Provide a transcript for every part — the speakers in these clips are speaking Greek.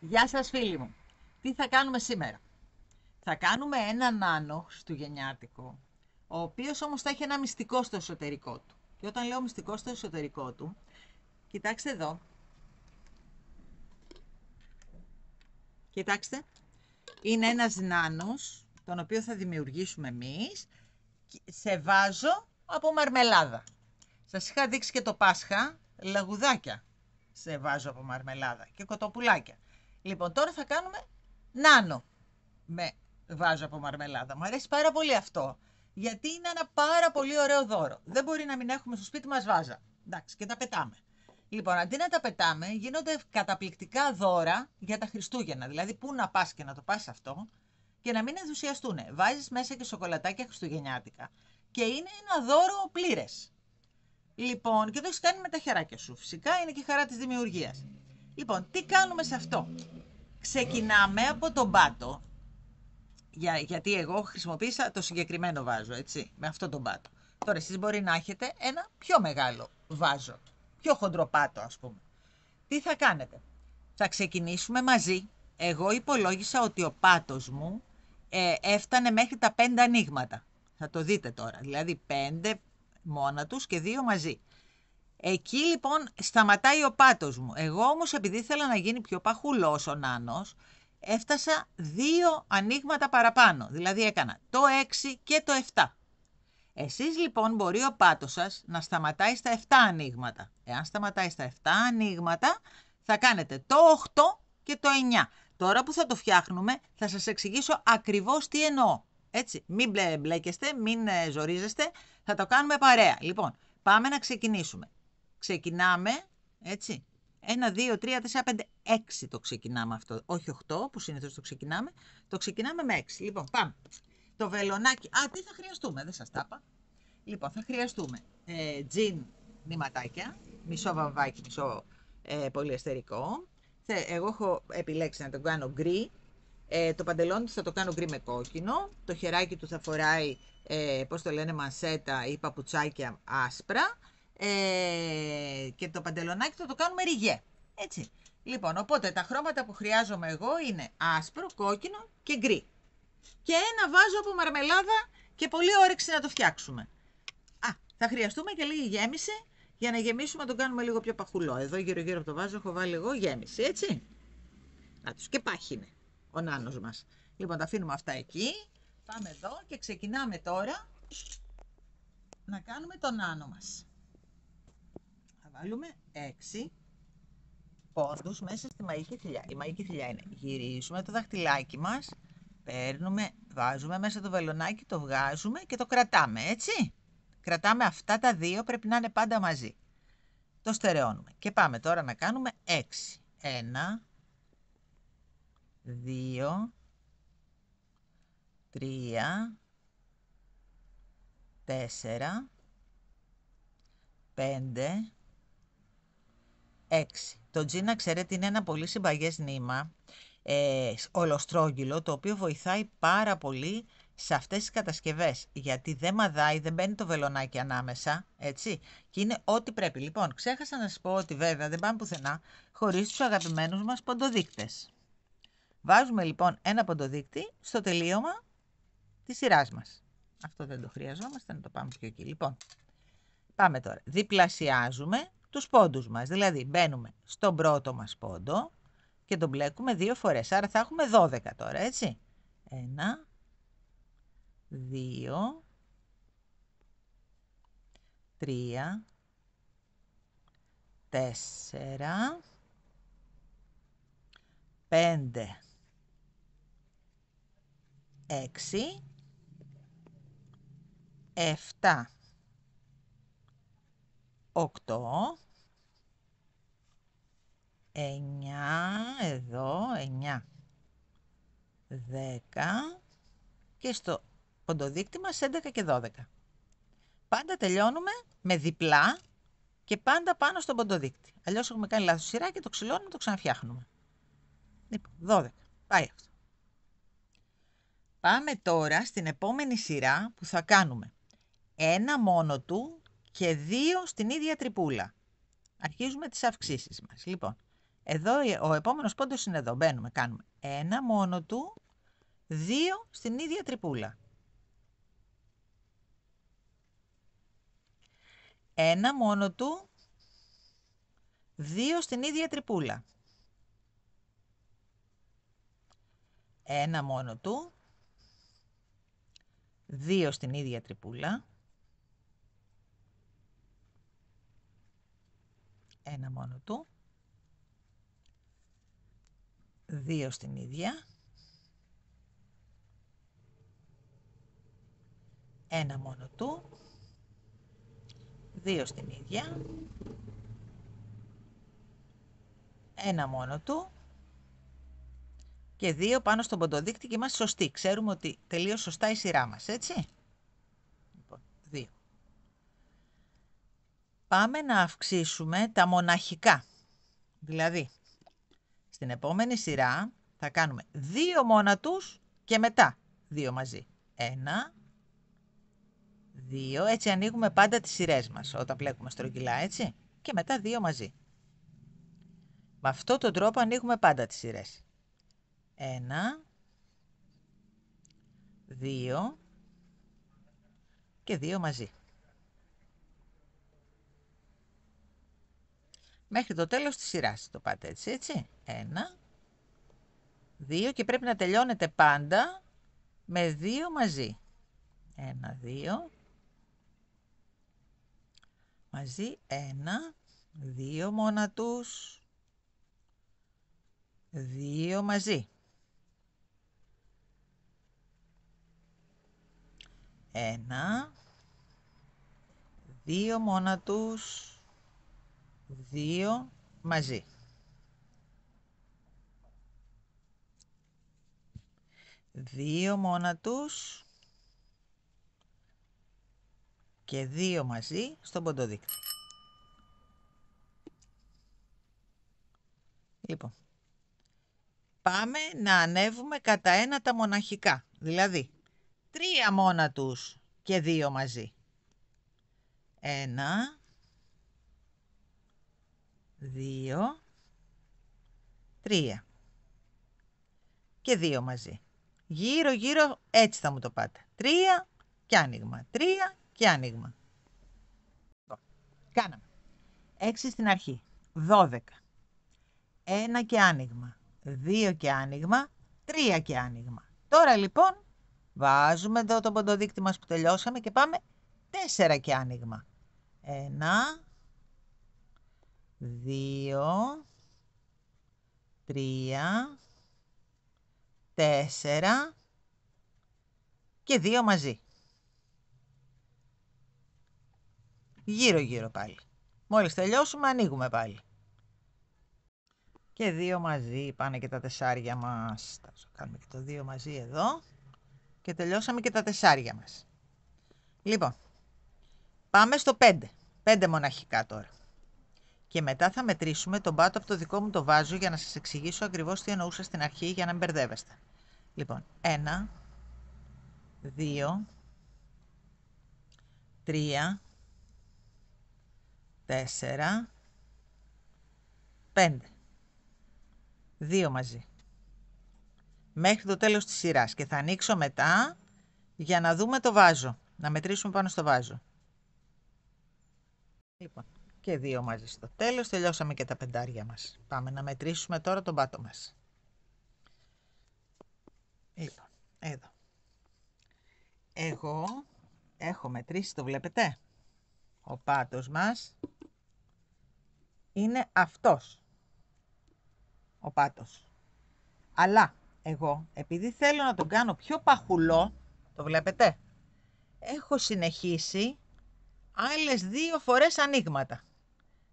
Γεια σας φίλοι μου. Τι θα κάνουμε σήμερα? Θα κάνουμε έναν άνω χριστουγεννιάτικο, ο οποίος όμως θα έχει ένα μυστικό στο εσωτερικό του. Και όταν λέω μυστικό στο εσωτερικό του, κοιτάξτε εδώ. Κοιτάξτε, είναι ένας νάνος, τον οποίο θα δημιουργήσουμε εμείς, σε βάζο από μαρμελάδα. Σας είχα δείξει και το Πάσχα, λαγουδάκια σε βάζο από μαρμελάδα και κοτοπουλάκια. Λοιπόν, τώρα θα κάνουμε νάνο με βάζο από μαρμελάδα. Μου αρέσει πάρα πολύ αυτό, γιατί είναι ένα πάρα πολύ ωραίο δώρο. Δεν μπορεί να μην έχουμε στο σπίτι μας βάζα. Εντάξει, και τα πετάμε. Λοιπόν, αντί να τα πετάμε, γίνονται καταπληκτικά δώρα για τα Χριστούγεννα. Δηλαδή, πού να πας και να το πας αυτό και να μην ενθουσιαστούν. Βάζεις μέσα και σοκολατάκια χριστουγεννιάτικα και είναι ένα δώρο πλήρες. Λοιπόν, και το έχεις κάνει με τα χεράκια σου. Φυσικά είναι και η χαρά της δημιουργίας. Λοιπόν, τι κάνουμε σε αυτό? Ξεκινάμε από τον πάτο, γιατί εγώ χρησιμοποίησα το συγκεκριμένο βάζο, έτσι, με αυτό τον πάτο. Τώρα εσείς μπορεί να έχετε ένα πιο μεγάλο βάζο, πιο χοντρό πάτο ας πούμε. Τι θα κάνετε? Θα ξεκινήσουμε μαζί. Εγώ υπολόγισα ότι ο πάτος μου έφτανε μέχρι τα 5 ανοίγματα. Θα το δείτε τώρα, δηλαδή 5 μόνα τους και 2 μαζί. Εκεί λοιπόν σταματάει ο πάτος μου. Εγώ όμως επειδή ήθελα να γίνει πιο παχουλός ο νάνος, έφτασα 2 ανοίγματα παραπάνω. Δηλαδή έκανα το 6 και το 7. Εσείς λοιπόν μπορεί ο πάτος σας να σταματάει στα 7 ανοίγματα. Εάν σταματάει στα 7 ανοίγματα θα κάνετε το 8 και το 9. Τώρα που θα το φτιάχνουμε θα σας εξηγήσω ακριβώς τι εννοώ. Έτσι, μην μπλέκεστε, μην ζορίζεστε, θα το κάνουμε παρέα. Λοιπόν, πάμε να ξεκινήσουμε. Ξεκινάμε, έτσι, 1, 2, 3, 4, 5, 6 το ξεκινάμε αυτό, όχι 8 που συνήθως το ξεκινάμε με 6. Λοιπόν, πάμε. Το βελονάκι, τι θα χρειαστούμε, δεν σας τα είπα. Λοιπόν, θα χρειαστούμε τζιν νηματάκια, μισό βαμβάκι, μισό πολυεστερικό. Εγώ έχω επιλέξει να το κάνω γκρι. Το παντελόνι του θα το κάνω γκρι με κόκκινο. Το χεράκι του θα φοράει, πώς το λένε, μανσέτα ή παπουτσάκια άσπρα. Και το παντελονάκι θα το κάνουμε ριγέ. Έτσι. Λοιπόν, οπότε τα χρώματα που χρειάζομαι εγώ είναι άσπρο, κόκκινο και γκρι. Και ένα βάζο από μαρμελάδα και πολύ όρεξη να το φτιάξουμε. Θα χρειαστούμε και λίγη γέμιση για να γεμίσουμε, να το κάνουμε λίγο πιο παχουλό. Εδώ γύρω-γύρω από το βάζο έχω βάλει εγώ γέμιση, έτσι. Και πάχινε ο νάνος μας. Λοιπόν, τα αφήνουμε αυτά εκεί. Πάμε εδώ και ξεκινάμε τώρα να κάνουμε το νάνο μας. Θα βάλουμε 6 πόντους μέσα στη μαγική θηλιά. Η μαγική θηλιά είναι γυρίζουμε το δαχτυλάκι μας, παίρνουμε, βάζουμε μέσα το βελονάκι, το βγάζουμε και το κρατάμε, έτσι. Κρατάμε αυτά τα δύο, πρέπει να είναι πάντα μαζί. Το στερεώνουμε. Και πάμε τώρα να κάνουμε 6. 1, 2, 3, 4, 5, 6. Το τζίνα, ξέρετε, είναι ένα πολύ συμπαγές νήμα, ολοστρόγγυλο, το οποίο βοηθάει πάρα πολύ σε αυτές τις κατασκευές, γιατί δεν μαδάει, δεν μπαίνει το βελονάκι ανάμεσα, έτσι, και είναι ό,τι πρέπει. Λοιπόν, ξέχασα να σας πω ότι βέβαια δεν πάμε πουθενά χωρίς τους αγαπημένους μας ποντοδείκτες. Βάζουμε λοιπόν ένα ποντοδείκτη στο τελείωμα της σειράς μας. Αυτό δεν το χρειαζόμαστε, να το πάμε πιο εκεί. Λοιπόν, πάμε τώρα. Διπλασιάζουμε τους πόντους μας, δηλαδή μπαίνουμε στον πρώτο μας πόντο και τον μπλέκουμε 2 φορές, άρα θα έχουμε 12 τώρα, έτσι. 1, 2, 3, 4, 5, 6, 7, 8, 9, εδώ, 9, 10 και στο ποντοδείκτη μας 11 και 12. Πάντα τελειώνουμε με διπλά και πάντα πάνω στον ποντοδείκτη. Αλλιώς έχουμε κάνει λάθος σειρά και το ξυλώνουμε, το ξαναφτιάχνουμε. Λοιπόν, 12. Πάει αυτό. Πάμε τώρα στην επόμενη σειρά που θα κάνουμε ένα μόνο του και 2 στην ίδια τρυπούλα. Αρχίζουμε τις αυξήσεις μας. Λοιπόν, Εδώ ο επόμενος πόντος είναι εδώ. Μπαίνουμε, κάνουμε ένα μόνο του, 2 στην ίδια τρυπούλα. Ένα μόνο του, 2 στην ίδια τρυπούλα. Ένα μόνο του, 2 στην ίδια τρυπούλα. Ένα μόνο του, 2 στην ίδια. Ένα μόνο του, 2 στην ίδια. Ένα μόνο του και 2 πάνω στον ποντοδείκτη και είμαστε σωστοί. Ξέρουμε ότι τελείως σωστά η σειρά μας, έτσι. Λοιπόν, 2. Πάμε να αυξήσουμε τα μοναχικά. Δηλαδή, στην επόμενη σειρά θα κάνουμε 2 μόνα τους και μετά 2 μαζί. 1, 2, έτσι ανοίγουμε πάντα τις σειρές μας όταν πλέκουμε στρογγυλά, έτσι. Και μετά 2 μαζί. Με αυτόν τον τρόπο ανοίγουμε πάντα τις σειρές. 1, 2 και 2 μαζί. Μέχρι το τέλος της σειράς το πάτε έτσι, έτσι. 1, 2 και πρέπει να τελειώνετε πάντα με 2 μαζί. 1, 2 μαζί, 1, 2 μόνα τους, 2 μαζί. 1, 2 μόνα τους, 2 μαζί. 2 μόνα τους και 2 μαζί στον ποντοδείκτη. Λοιπόν, πάμε να ανέβουμε κατά 1 τα μοναχικά. Δηλαδή, 3 μόνα τους και 2 μαζί. 1, 2, 3 και 2 μαζί. Γύρω γύρω έτσι θα μου το πάτε. 3 και άνοιγμα. 3 και άνοιγμα. Κάναμε. 6 στην αρχή. 12. 1 και άνοιγμα. 2 και άνοιγμα. 3 και άνοιγμα. Τώρα λοιπόν βάζουμε εδώ το ποντοδείκτη μας που τελειώσαμε και πάμε 4 και άνοιγμα. 1, 2, 3, 4 και 2 μαζί. Γύρω γύρω πάλι. Μόλις τελειώσουμε ανοίγουμε πάλι. Και 2 μαζί πάνε και τα 4 μας. Θα κάνουμε και το 2 μαζί εδώ. Και τελειώσαμε και τα 4 μας. Λοιπόν, πάμε στο 5. 5 μοναχικά τώρα. Και μετά θα μετρήσουμε τον πάτο από το δικό μου το βάζο για να σας εξηγήσω ακριβώς τι εννοούσα στην αρχή για να μην μπερδεύεστε. Λοιπόν, 1, 2, 3, 4, 5. 2 μαζί. Μέχρι το τέλος της σειράς. Και θα ανοίξω μετά για να δούμε το βάζο. Να μετρήσουμε πάνω στο βάζο. Λοιπόν, και 2 μαζί στο τέλος. Τελειώσαμε και τα 5 μας. Πάμε να μετρήσουμε τώρα τον πάτο μας. Λοιπόν, εδώ. Εγώ έχω μετρήσει, το βλέπετε. Ο πάτος μας είναι αυτός. Ο πάτος. Αλλά εγώ, επειδή θέλω να τον κάνω πιο παχουλό, το βλέπετε, έχω συνεχίσει άλλες 2 φορές ανοίγματα.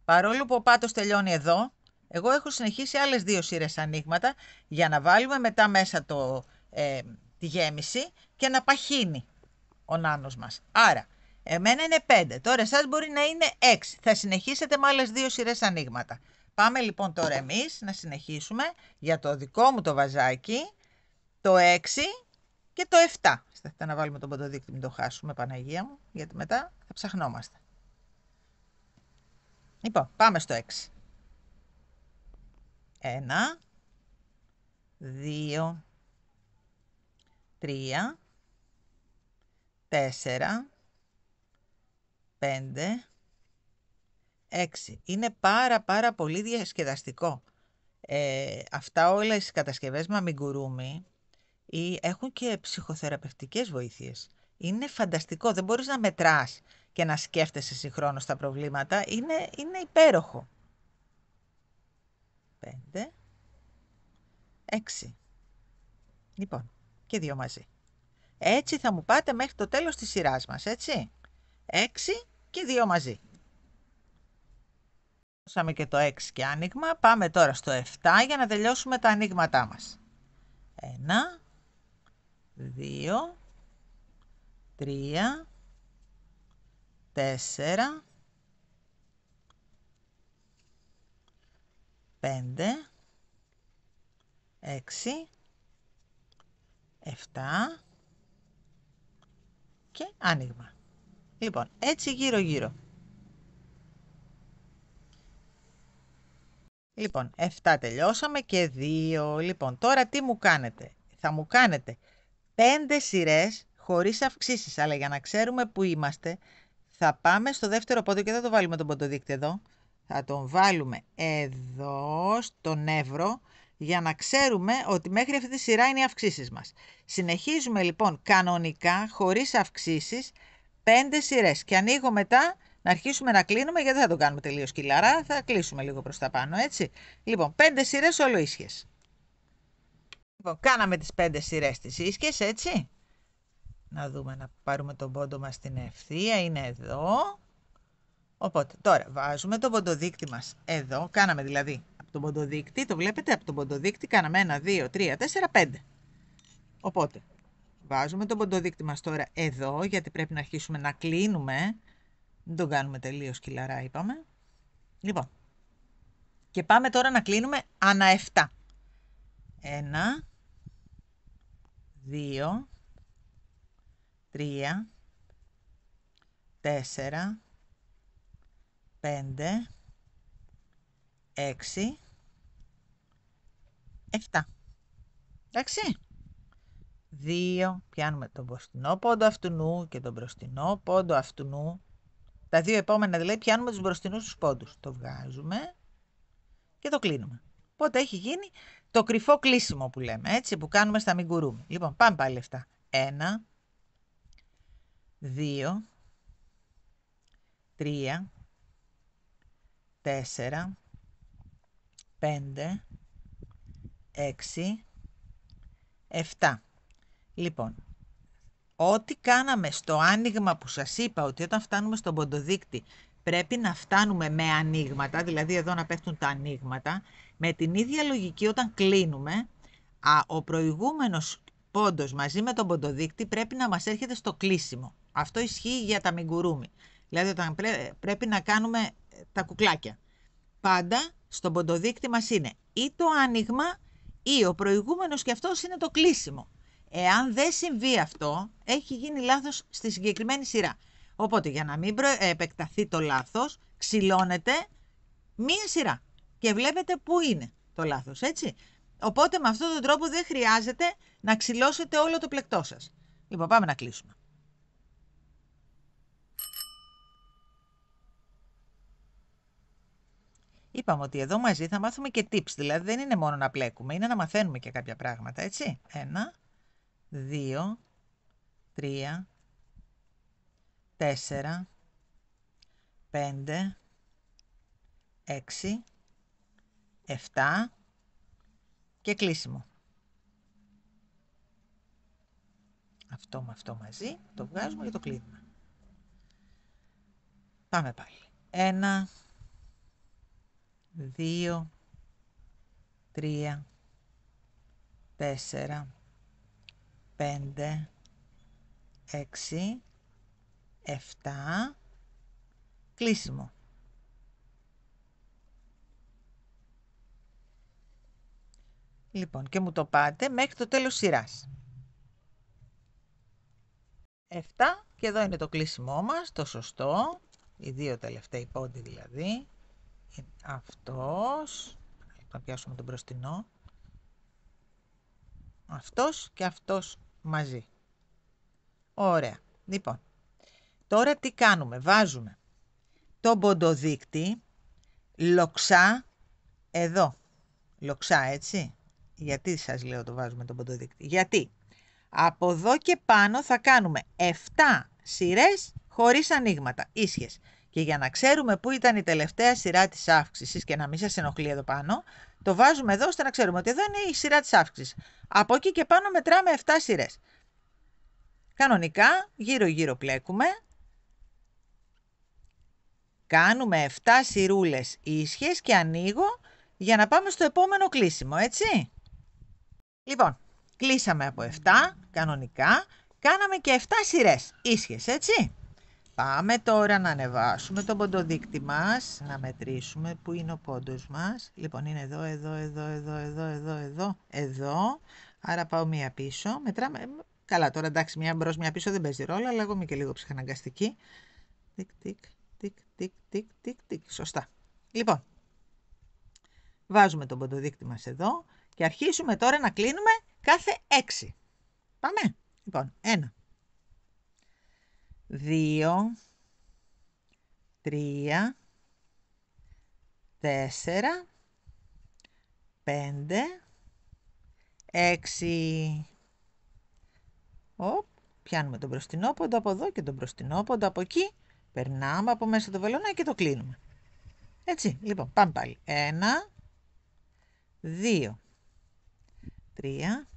Παρόλο που ο πάτος τελειώνει εδώ, εγώ έχω συνεχίσει άλλες 2 σειρές ανοίγματα για να βάλουμε μετά μέσα τη γέμιση και να παχύνει ο νάνος μας. Άρα, εμένα είναι 5. Τώρα εσάς μπορεί να είναι 6. Θα συνεχίσετε με άλλες 2 σειρές ανοίγματα. Πάμε λοιπόν τώρα εμείς να συνεχίσουμε για το δικό μου το βαζάκι, το 6 και το 7. Θα να βάλουμε τον ποντοδείκτη, μην το χάσουμε, Παναγία μου, γιατί μετά θα ψαχνόμαστε. Λοιπόν, πάμε στο 6. 1, 2, 3, 4, 5, 6. Είναι πάρα πολύ διασκεδαστικό. Αυτά όλες οι κατασκευές μαμιγκουρούμι έχουν και ψυχοθεραπευτικές βοήθειες. Είναι φανταστικό, δεν μπορείς να μετράς και να σκέφτεσαι συγχρόνως τα προβλήματα. Είναι υπέροχο. 5, 6. Λοιπόν, και 2 μαζί. Έτσι θα μου πάτε μέχρι το τέλος της σειράς μας, έτσι. 6 και 2 μαζί. Δώσαμε και το 6 και άνοιγμα. Πάμε τώρα στο 7 για να τελειώσουμε τα ανοίγματά μας. 1, 2, 3, 4, 5, 6, 7 και άνοιγμα. Λοιπόν, έτσι γύρω-γύρω. Λοιπόν, 7 τελειώσαμε και 2. Λοιπόν, τώρα τι μου κάνετε. Θα μου κάνετε 5 σειρές χωρίς αυξήσεις, αλλά για να ξέρουμε που είμαστε, θα πάμε στο δεύτερο πόντο και θα το βάλουμε τον ποντοδείκτη εδώ. Θα τον βάλουμε εδώ στον εύρο για να ξέρουμε ότι μέχρι αυτή τη σειρά είναι οι αυξήσεις μας. Συνεχίζουμε λοιπόν κανονικά, χωρίς αυξήσεις, 5 σειρές και ανοίγω μετά να αρχίσουμε να κλείνουμε, γιατί δεν θα το κάνουμε τελείως κυλαρά, θα κλείσουμε λίγο προς τα πάνω, έτσι. Λοιπόν, 5 σειρές όλο ίσχυες. Λοιπόν, κάναμε τις 5 σειρές τις ίσχυες, έτσι. Να δούμε, να πάρουμε τον πόντο μας στην ευθεία, είναι εδώ. Οπότε, τώρα βάζουμε τον ποντοδείκτη μας εδώ, κάναμε δηλαδή από τον ποντοδείκτη, το βλέπετε, από τον ποντοδείκτη κάναμε 1, 2, 3, 4, 5. Οπότε, βάζουμε τον ποντοδείκτη μας τώρα εδώ, γιατί πρέπει να αρχίσουμε να κλείνουμε. Δεν τον κάνουμε τελείως κυλαρά, είπαμε. Λοιπόν, και πάμε τώρα να κλείνουμε ανά 7. 1, 2, 3, 4, 5, 6, 7. Εντάξει. 2, πιάνουμε τον μπροστινό πόντο αυτού και τον μπροστινό πόντο αυτού. Τα δύο επόμενα δηλαδή πιάνουμε τους μπροστινούς τους πόντους. Το βγάζουμε και το κλείνουμε. Οπότε έχει γίνει το κρυφό κλείσιμο που λέμε, έτσι, που κάνουμε στα αμιγκουρούμι. Λοιπόν, πάμε πάλι αυτά. 1, 2, 3, 4, 5, 6, 7. Λοιπόν, ό,τι κάναμε στο άνοιγμα που σας είπα, ότι όταν φτάνουμε στον ποντοδείκτη πρέπει να φτάνουμε με ανοίγματα, δηλαδή εδώ να πέφτουν τα ανοίγματα, με την ίδια λογική όταν κλείνουμε, ο προηγούμενος πόντος μαζί με τον ποντοδείκτη πρέπει να μας έρχεται στο κλείσιμο. Αυτό ισχύει για τα αμιγκουρούμι. Δηλαδή όταν πρέπει να κάνουμε τα κουκλάκια. Πάντα στον ποντοδείκτη μας είναι ή το άνοιγμα ή ο προηγούμενος και αυτός είναι το κλείσιμο. Εάν δεν συμβεί αυτό, έχει γίνει λάθος στη συγκεκριμένη σειρά. Οπότε για να μην επεκταθεί το λάθος, ξυλώνεται μία σειρά και βλέπετε πού είναι το λάθος, έτσι. Οπότε με αυτόν τον τρόπο δεν χρειάζεται να ξυλώσετε όλο το πλεκτό σας. Λοιπόν, πάμε να κλείσουμε. Είπαμε ότι εδώ μαζί θα μάθουμε και tips, δηλαδή δεν είναι μόνο να πλέκουμε, είναι να μαθαίνουμε και κάποια πράγματα, έτσι. 1, 2, 3, 4, 5, 6, 7 και κλείσιμο. Αυτό με αυτό μαζί το βγάζουμε και το κλείνουμε. Πάμε πάλι. 1, 2, 3, 4, 5, 6, 7, κλείσιμο. Λοιπόν, και μου το πάτε μέχρι το τέλος σειράς. 7 και εδώ είναι το κλείσιμό μας, το σωστό. Οι δύο τελευταίοι πόντοι δηλαδή. Είναι αυτός. να πιάσουμε τον μπροστινό. Αυτός και αυτός μαζί. Ωραία. Λοιπόν, τώρα τι κάνουμε? Βάζουμε το ποντοδείκτη λοξά εδώ. Λοξά, έτσι. Γιατί σας λέω το βάζουμε το ποντοδείκτη? Γιατί από εδώ και πάνω θα κάνουμε 7 σειρές χωρίς ανοίγματα, ίσιες. Και για να ξέρουμε πού ήταν η τελευταία σειρά της αύξησης και να μην σας ενοχλεί εδώ πάνω, το βάζουμε εδώ ώστε να ξέρουμε ότι εδώ είναι η σειρά της αύξησης. Από εκεί και πάνω μετράμε 7 σειρές. Κανονικά, γύρω-γύρω πλέκουμε. Κάνουμε 7 σειρούλες ίσιες και ανοίγω για να πάμε στο επόμενο κλείσιμο, έτσι. Λοιπόν, κλείσαμε από 7, κανονικά. Κάναμε και 7 σειρές ίσιες, έτσι. Πάμε τώρα να ανεβάσουμε το ποντοδείκτη μας, να μετρήσουμε πού είναι ο πόντος μας. Λοιπόν, είναι εδώ, εδώ. Άρα πάω μία πίσω. Μετράμε. Καλά, τώρα εντάξει, μία μπρος, μία πίσω δεν παίζει ρόλο, αλλά εγώ είμαι και λίγο ψυχαναγκαστική. Τικ. Σωστά. Λοιπόν, βάζουμε τον ποντοδείκτη μας εδώ και αρχίσουμε τώρα να κλείνουμε κάθε 6. Πάμε. Λοιπόν, 1, 2, 3, 4, 5, 6. Πιάνουμε τον μπροστινό πόντο από εδώ και τον μπροστινό πόντο από εκεί. Περνάμε από μέσα το βελονάκι και το κλείνουμε. Έτσι, λοιπόν, πάμε πάλι. 1, 2, 3,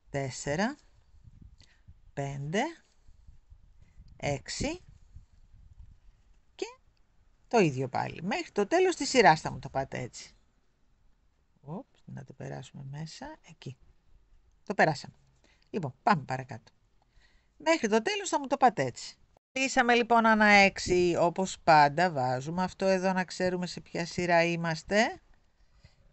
4, 5, 6 και το ίδιο πάλι. Μέχρι το τέλος της σειράς θα μου το πάτε έτσι. Να το περάσουμε μέσα. Εκεί. Το περάσαμε. Λοιπόν, πάμε παρακάτω. Μέχρι το τέλος θα μου το πάτε έτσι. Κλείσαμε λοιπόν ανά 6, όπως πάντα βάζουμε αυτό εδώ να ξέρουμε σε ποια σειρά είμαστε.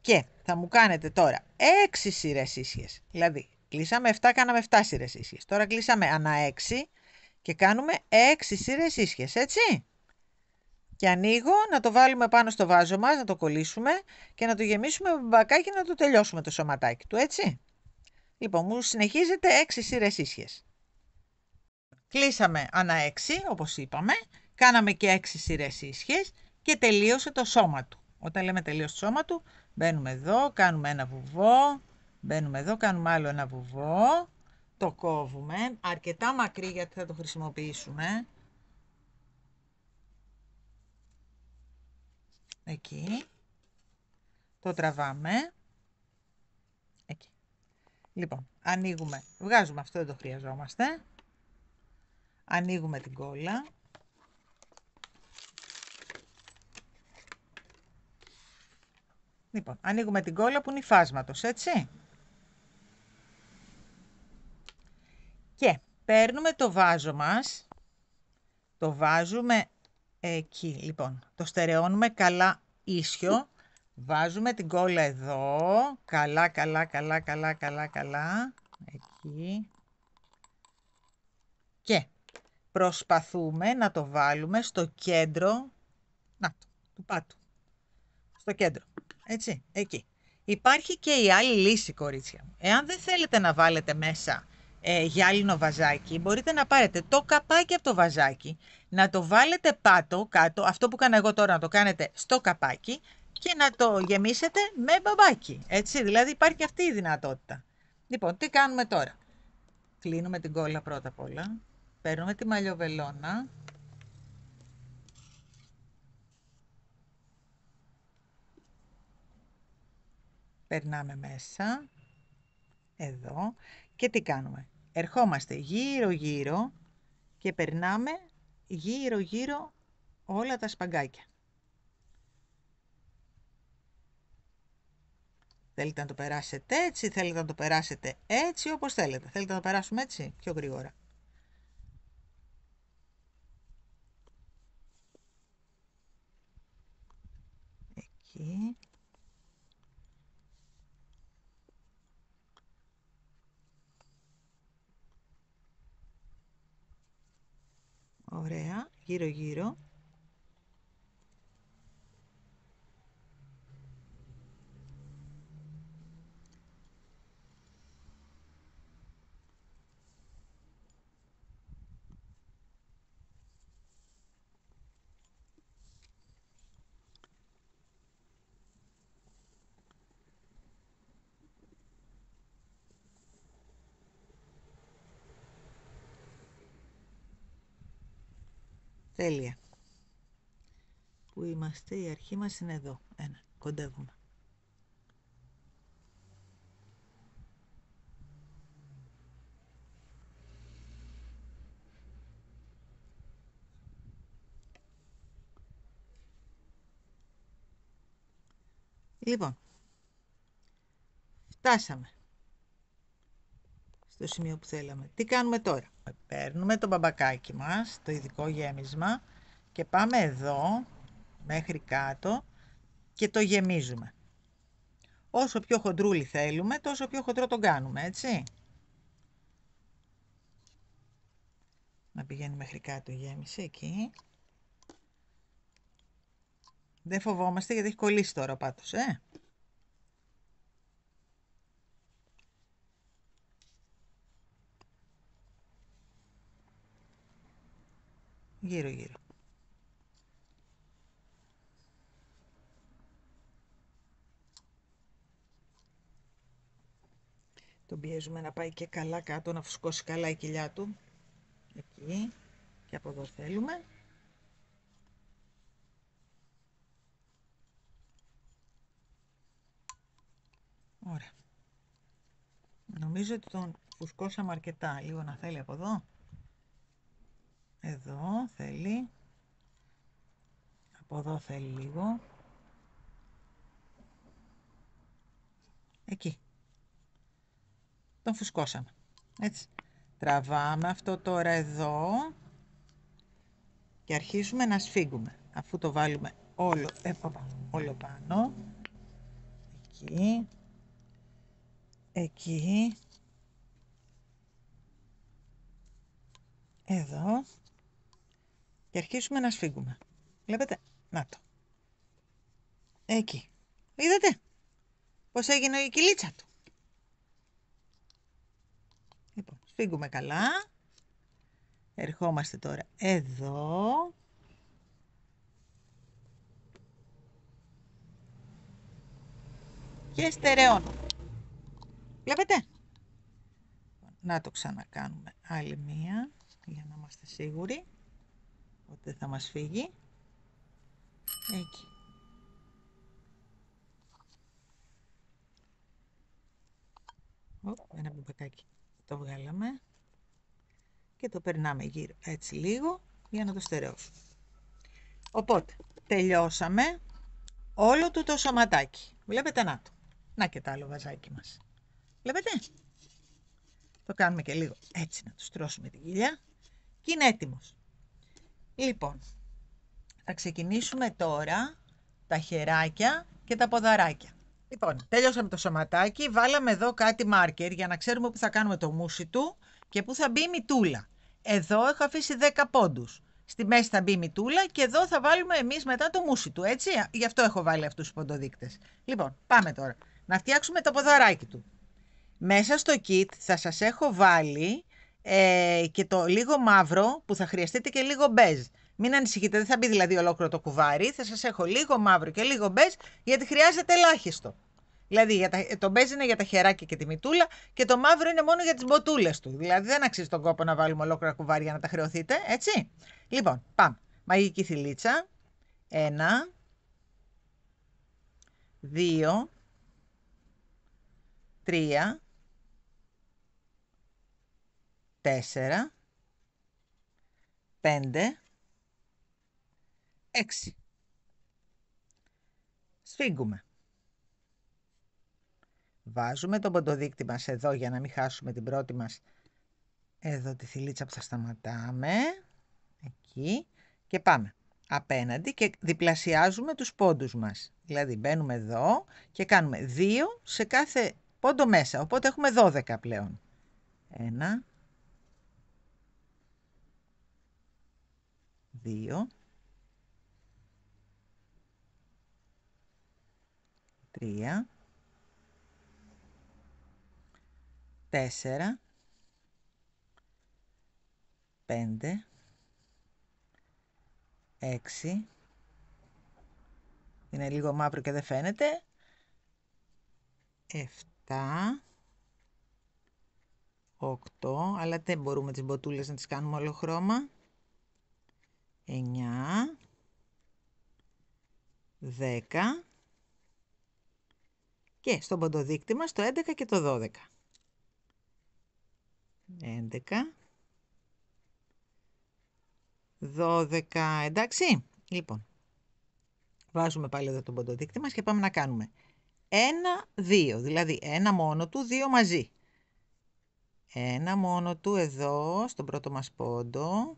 Και θα μου κάνετε τώρα 6 σειρές ίσιες. Δηλαδή, κλείσαμε 7, κάναμε 7 σειρές ίσιες. Τώρα κλείσαμε ανά 6 και κάνουμε 6 σειρές ίσιες, έτσι. Και ανοίγω να το βάλουμε πάνω στο βάζο μας, να το κολλήσουμε και να το γεμίσουμε με μπακάκι να το τελειώσουμε το σωματάκι του, έτσι. Λοιπόν, μου συνεχίζετε 6 σειρές ίσιες. Κλείσαμε ανά 6, όπως είπαμε, κάναμε και 6 σειρές ίσιες και τελείωσε το σώμα του. Όταν λέμε τελείωσε το σώμα του, μπαίνουμε εδώ, κάνουμε ένα βουβό, μπαίνουμε εδώ, κάνουμε άλλο ένα βουβό, το κόβουμε, αρκετά μακρύ γιατί θα το χρησιμοποιήσουμε. Εκεί. Το τραβάμε. Εκεί. Λοιπόν, ανοίγουμε, βγάζουμε αυτό, δεν το χρειαζόμαστε. Ανοίγουμε την κόλλα. Λοιπόν, ανοίγουμε την κόλλα που είναι υφάσματος, έτσι. Και παίρνουμε το βάζο μας, το βάζουμε εκεί, λοιπόν, το στερεώνουμε καλά ίσιο, βάζουμε την κόλλα εδώ, καλά, εκεί. Και προσπαθούμε να το βάλουμε στο κέντρο, του πάτου, στο κέντρο, έτσι, εκεί. Υπάρχει και η άλλη λύση, κορίτσια μου. Εάν δεν θέλετε να βάλετε μέσα γυάλινο βαζάκι, μπορείτε να πάρετε το καπάκι από το βαζάκι, να το βάλετε κάτω, αυτό που κάνω εγώ τώρα να το κάνετε στο καπάκι και να το γεμίσετε με μπαμπάκι, έτσι, δηλαδή υπάρχει και αυτή η δυνατότητα. Λοιπόν, τι κάνουμε τώρα? Κλείνουμε την κόλλα πρώτα απ' όλα, παίρνουμε τη μαλλιοβελόνα, περνάμε μέσα, εδώ, και τι κάνουμε? Ερχόμαστε γύρω-γύρω και περνάμε γύρω-γύρω όλα τα σπαγκάκια. Θέλετε να το περάσετε έτσι, θέλετε να το περάσετε έτσι, όπως θέλετε. Θέλετε να το περάσουμε έτσι, πιο γρήγορα. Εκεί. Ωραία, γύρω-γύρω. Τέλεια. Πού είμαστε, η αρχή μας είναι εδώ. Κοντεύουμε. Λοιπόν, φτάσαμε στο σημείο που θέλαμε. Τι κάνουμε τώρα? Παίρνουμε το μπαμπακάκι μας, το ειδικό γέμισμα, και πάμε εδώ μέχρι κάτω και το γεμίζουμε. Όσο πιο χοντρούλι θέλουμε, τόσο πιο χοντρό τον κάνουμε, έτσι. Να πηγαίνει μέχρι κάτω η γέμιση, εκεί. Δεν φοβόμαστε γιατί έχει κολλήσει τώρα ο πάτος, Γύρω γύρω. Τον πιέζουμε να πάει και καλά κάτω, να φουσκώσει καλά η κοιλιά του. Εκεί. Και από εδώ θέλουμε. Ωραία. Νομίζω ότι τον φουσκώσαμε αρκετά. Λίγο να θέλει από εδώ. Εδώ θέλει. Από εδώ θέλει λίγο. Εκεί. Τον φουσκώσαμε. Έτσι. Τραβάμε αυτό τώρα εδώ και αρχίζουμε να σφίγγουμε. Αφού το βάλουμε όλο πάνω. Εκεί. Εκεί. Εδώ. Και αρχίσουμε να σφίγγουμε. Βλέπετε. Να το. Εκεί. Είδατε πώς έγινε η κυλίτσα του? Λοιπόν, σφίγγουμε καλά. Ερχόμαστε τώρα εδώ. Και στερεώνουμε. Βλέπετε. Να το ξανακάνουμε άλλη μία, για να είμαστε σίγουροι ότι δεν θα μας φύγει. Εκεί. Ένα μπουμπακάκι το βγάλαμε και το περνάμε γύρω έτσι λίγο για να το στερεώσουμε. Οπότε τελειώσαμε όλο του το σωματάκι. Βλέπετε, να το. Να και το άλλο βαζάκι μας. Βλέπετε. Το κάνουμε και λίγο έτσι, να του στρώσουμε την κοιλιά και είναι έτοιμος. Λοιπόν, θα ξεκινήσουμε τώρα τα χεράκια και τα ποδαράκια. Λοιπόν, τέλειωσαμε το σωματάκι, βάλαμε εδώ κάτι μάρκερ για να ξέρουμε που θα κάνουμε το μουσι του και που θα μπει η μυτούλα. Εδώ έχω αφήσει 10 πόντους. Στη μέση θα μπει η μυτούλα και εδώ θα βάλουμε εμείς μετά το μουσι του, έτσι. Γι' αυτό έχω βάλει αυτούς τους ποντοδείκτες. Λοιπόν, πάμε τώρα να φτιάξουμε το ποδαράκι του. Μέσα στο kit θα σας έχω βάλει και το λίγο μαύρο που θα χρειαστείτε και λίγο μπέζ. Μην ανησυχείτε, δεν θα μπει δηλαδή ολόκληρο το κουβάρι. Θα σας έχω λίγο μαύρο και λίγο μπέζ γιατί χρειάζεται ελάχιστο. Δηλαδή το μπέζ είναι για τα χεράκια και τη μυτούλα και το μαύρο είναι μόνο για τις μποτούλες του. Δηλαδή δεν αξίζει τον κόπο να βάλουμε ολόκληρα κουβάρια για να τα χρεωθείτε, έτσι. Λοιπόν, πάμε. Μαγική θηλίτσα. 1, 2, 3, 4, 5, 6. Σφίγγουμε. Βάζουμε τον ποντοδείκτη μας εδώ για να μην χάσουμε την πρώτη μας εδώ τη θηλίτσα που θα σταματάμε. Εκεί. Και πάμε απέναντι και διπλασιάζουμε τους πόντους μας. Δηλαδή μπαίνουμε εδώ και κάνουμε 2 σε κάθε πόντο μέσα. Οπότε έχουμε 12 πλέον. 1, 2, 3, 4, 5, 6. Είναι λίγο μαύρο και δεν φαίνεται. 7, 8, αλλά δεν μπορούμε τις μποτούλες να τις κάνουμε όλο χρώμα. 9, 10 και στον ποντοδείκτη μας το 11 και το 12. 11, 12, εντάξει. Λοιπόν, βάζουμε πάλι εδώ τον ποντοδείκτη μας και πάμε να κάνουμε 1, 2, δηλαδή ένα μόνο του, 2 μαζί. Ένα μόνο του εδώ, στον πρώτο μας πόντο.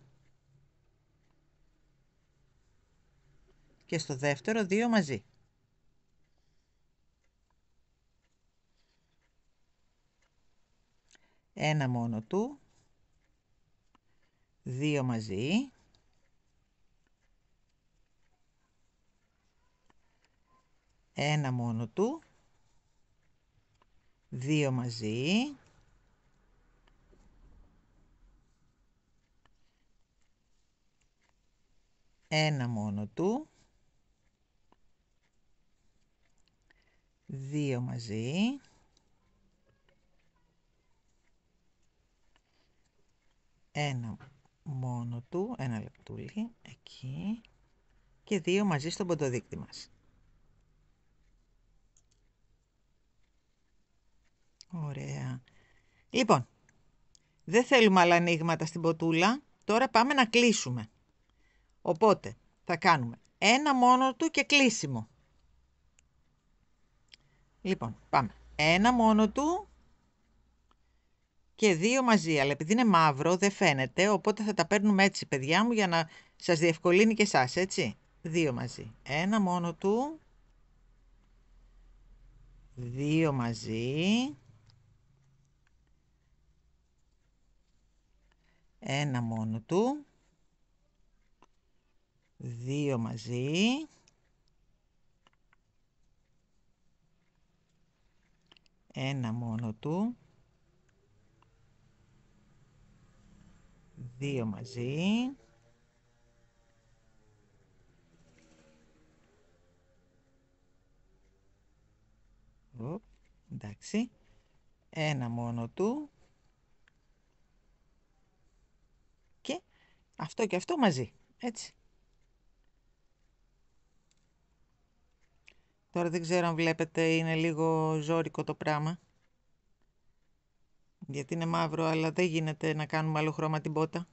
Και στο δεύτερο 2 μαζί. Ένα μόνο του, 2 μαζί. Ένα μόνο του, 2 μαζί. Ένα μόνο του, 2 μαζί. Ένα μόνο του, ένα λεπτούλι, εκεί. Και 2 μαζί στον ποντοδείκτη μας. Ωραία. Λοιπόν, δεν θέλουμε άλλα ανοίγματα στην ποτούλα. Τώρα πάμε να κλείσουμε. Οπότε θα κάνουμε ένα μόνο του και κλείσιμο. Λοιπόν, πάμε. Ένα μόνο του και 2 μαζί. Αλλά επειδή είναι μαύρο δεν φαίνεται, οπότε θα τα παίρνουμε έτσι, παιδιά μου, για να σας διευκολύνει και εσάς, έτσι. 2 μαζί. Ένα μόνο του. 2 μαζί. Ένα μόνο του. 2 μαζί. Ένα μόνο του. 2 μαζί. Εντάξει. Ένα μόνο του. Και αυτό και αυτό μαζί. Έτσι. Τώρα δεν ξέρω αν βλέπετε, είναι λίγο ζώρικο το πράγμα. Γιατί είναι μαύρο, αλλά δεν γίνεται να κάνουμε άλλο χρώμα την πότα.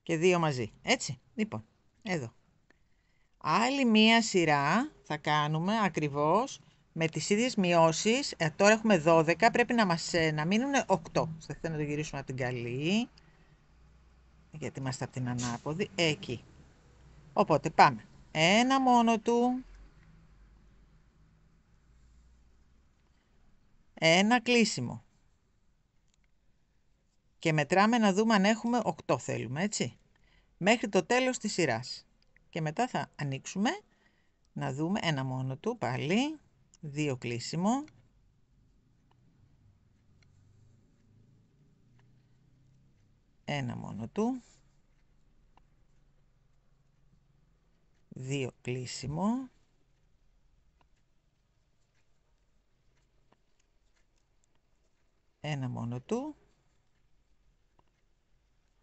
Και 2 μαζί. Έτσι. Λοιπόν, εδώ. Άλλη μία σειρά θα κάνουμε ακριβώς με τις ίδιες μειώσεις. Τώρα έχουμε 12, πρέπει να μείνουν 8. Θα να το γυρίσουμε από την καλή. Γιατί είμαστε από την ανάποδη. Εκεί. Οπότε πάμε. Ένα μόνο του. Ένα κλείσιμο. Και μετράμε να δούμε αν έχουμε 8 θέλουμε, έτσι. Μέχρι το τέλος της σειράς. Και μετά θα ανοίξουμε να δούμε ένα μόνο του πάλι. 2 κλείσιμο. Ένα μόνο του. 2 κλείσιμο. Ένα μόνο του.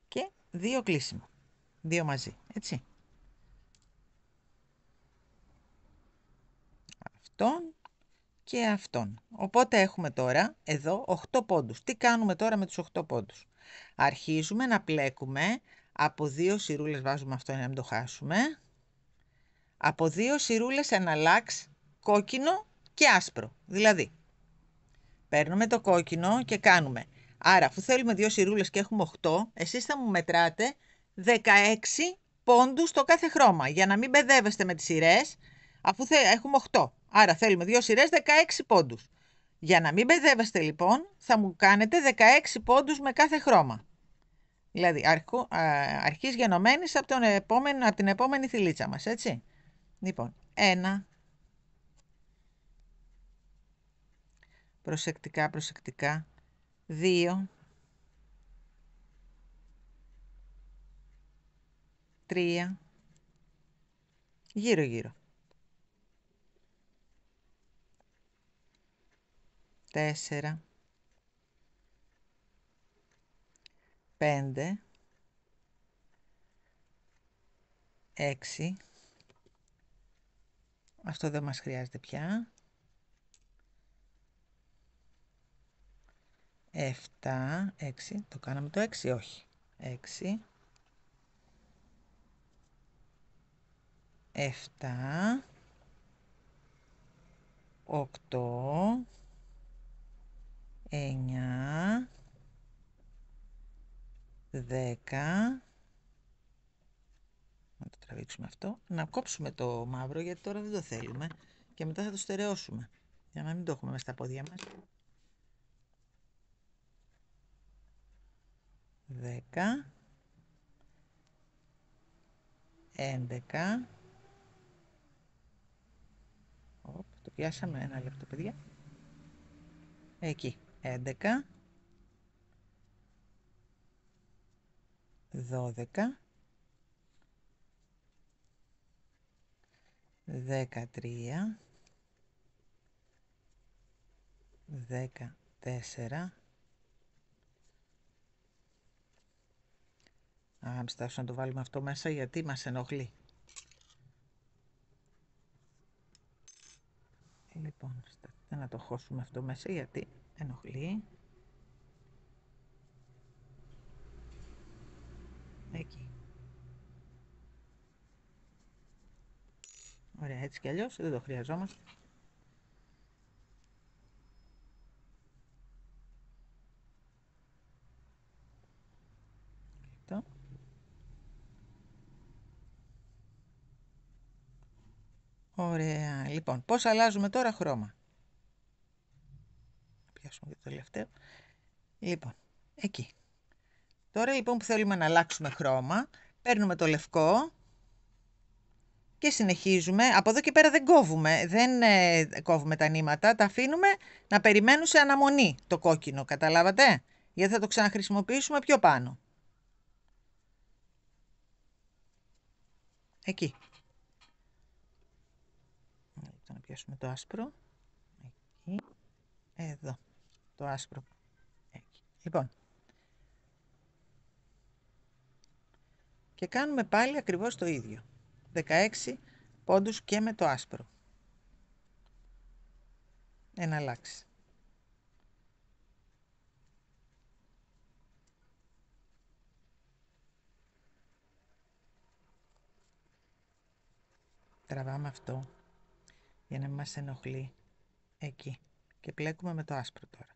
Και 2 κλείσιμο. 2 μαζί, έτσι. Αυτόν και αυτόν. Οπότε έχουμε τώρα εδώ 8 πόντους. Τι κάνουμε τώρα με τους 8 πόντους? Αρχίζουμε να πλέκουμε από 2 σειρούλες, βάζουμε αυτό για να μην το χάσουμε. Από 2 σειρούλες ένα λάξ κόκκινο και άσπρο. Δηλαδή, παίρνουμε το κόκκινο και κάνουμε. Άρα, αφού θέλουμε 2 σειρούλες και έχουμε 8, εσείς θα μου μετράτε 16 πόντους το κάθε χρώμα. Για να μην μπεδεύεστε με τις σειρές, αφού έχουμε 8. Άρα θέλουμε 2 σειρές, 16 πόντους. Για να μην μπεδεύεστε λοιπόν, θα μου κάνετε 16 πόντους με κάθε χρώμα. Δηλαδή, αρχής γενομένης από την επόμενη θηλίτσα μας, έτσι. Λοιπόν, 1. Προσεκτικά, προσεκτικά. 2. 3. Γύρω-γύρω. 4. 5. 6. Αυτό δεν μας χρειάζεται πια. 7, 6, το κάναμε το 6, όχι. 6, 7, 8, 9, 10. Να το τραβήξουμε αυτό. Να κόψουμε το μαύρο γιατί τώρα δεν το θέλουμε. Και μετά θα το στερεώσουμε. Για να μην το έχουμε μες στα πόδια μας. 10, 11. Το πιάσαμε, ένα λεπτό παιδιά. Εκεί, 11, 12, 13, 14. Στάσου να το βάλουμε αυτό μέσα γιατί μας ενοχλεί. Λοιπόν, να το χώσουμε αυτό μέσα γιατί ενοχλεί. Εκεί. Ωραία, έτσι κι αλλιώς δεν το χρειαζόμαστε. Αυτό. Ωραία, λοιπόν, πώς αλλάζουμε τώρα χρώμα. Να πιάσουμε και το τελευταίο. Λοιπόν, εκεί. Τώρα λοιπόν που θέλουμε να αλλάξουμε χρώμα, παίρνουμε το λευκό και συνεχίζουμε. Από εδώ και πέρα δεν κόβουμε, κόβουμε τα νήματα, τα αφήνουμε να περιμένουν σε αναμονή το κόκκινο, καταλάβατε? Γιατί θα το ξαναχρησιμοποιήσουμε πιο πάνω. Εκεί. Να πιάσουμε το άσπρο. Εκεί. Εδώ. Το άσπρο. Εκεί. Λοιπόν. Και κάνουμε πάλι ακριβώς το ίδιο. 16 πόντους και με το άσπρο. Εναλλάξει. Τραβάμε αυτό για να μην μας ενοχλεί. Εκεί. Και πλέκουμε με το άσπρο τώρα.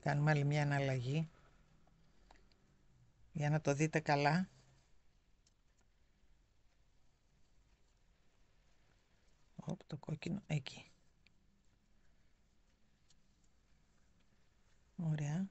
Κάνουμε άλλη μια αναλλαγή για να το δείτε καλά. Το κόκκινο εκεί. Ωραία.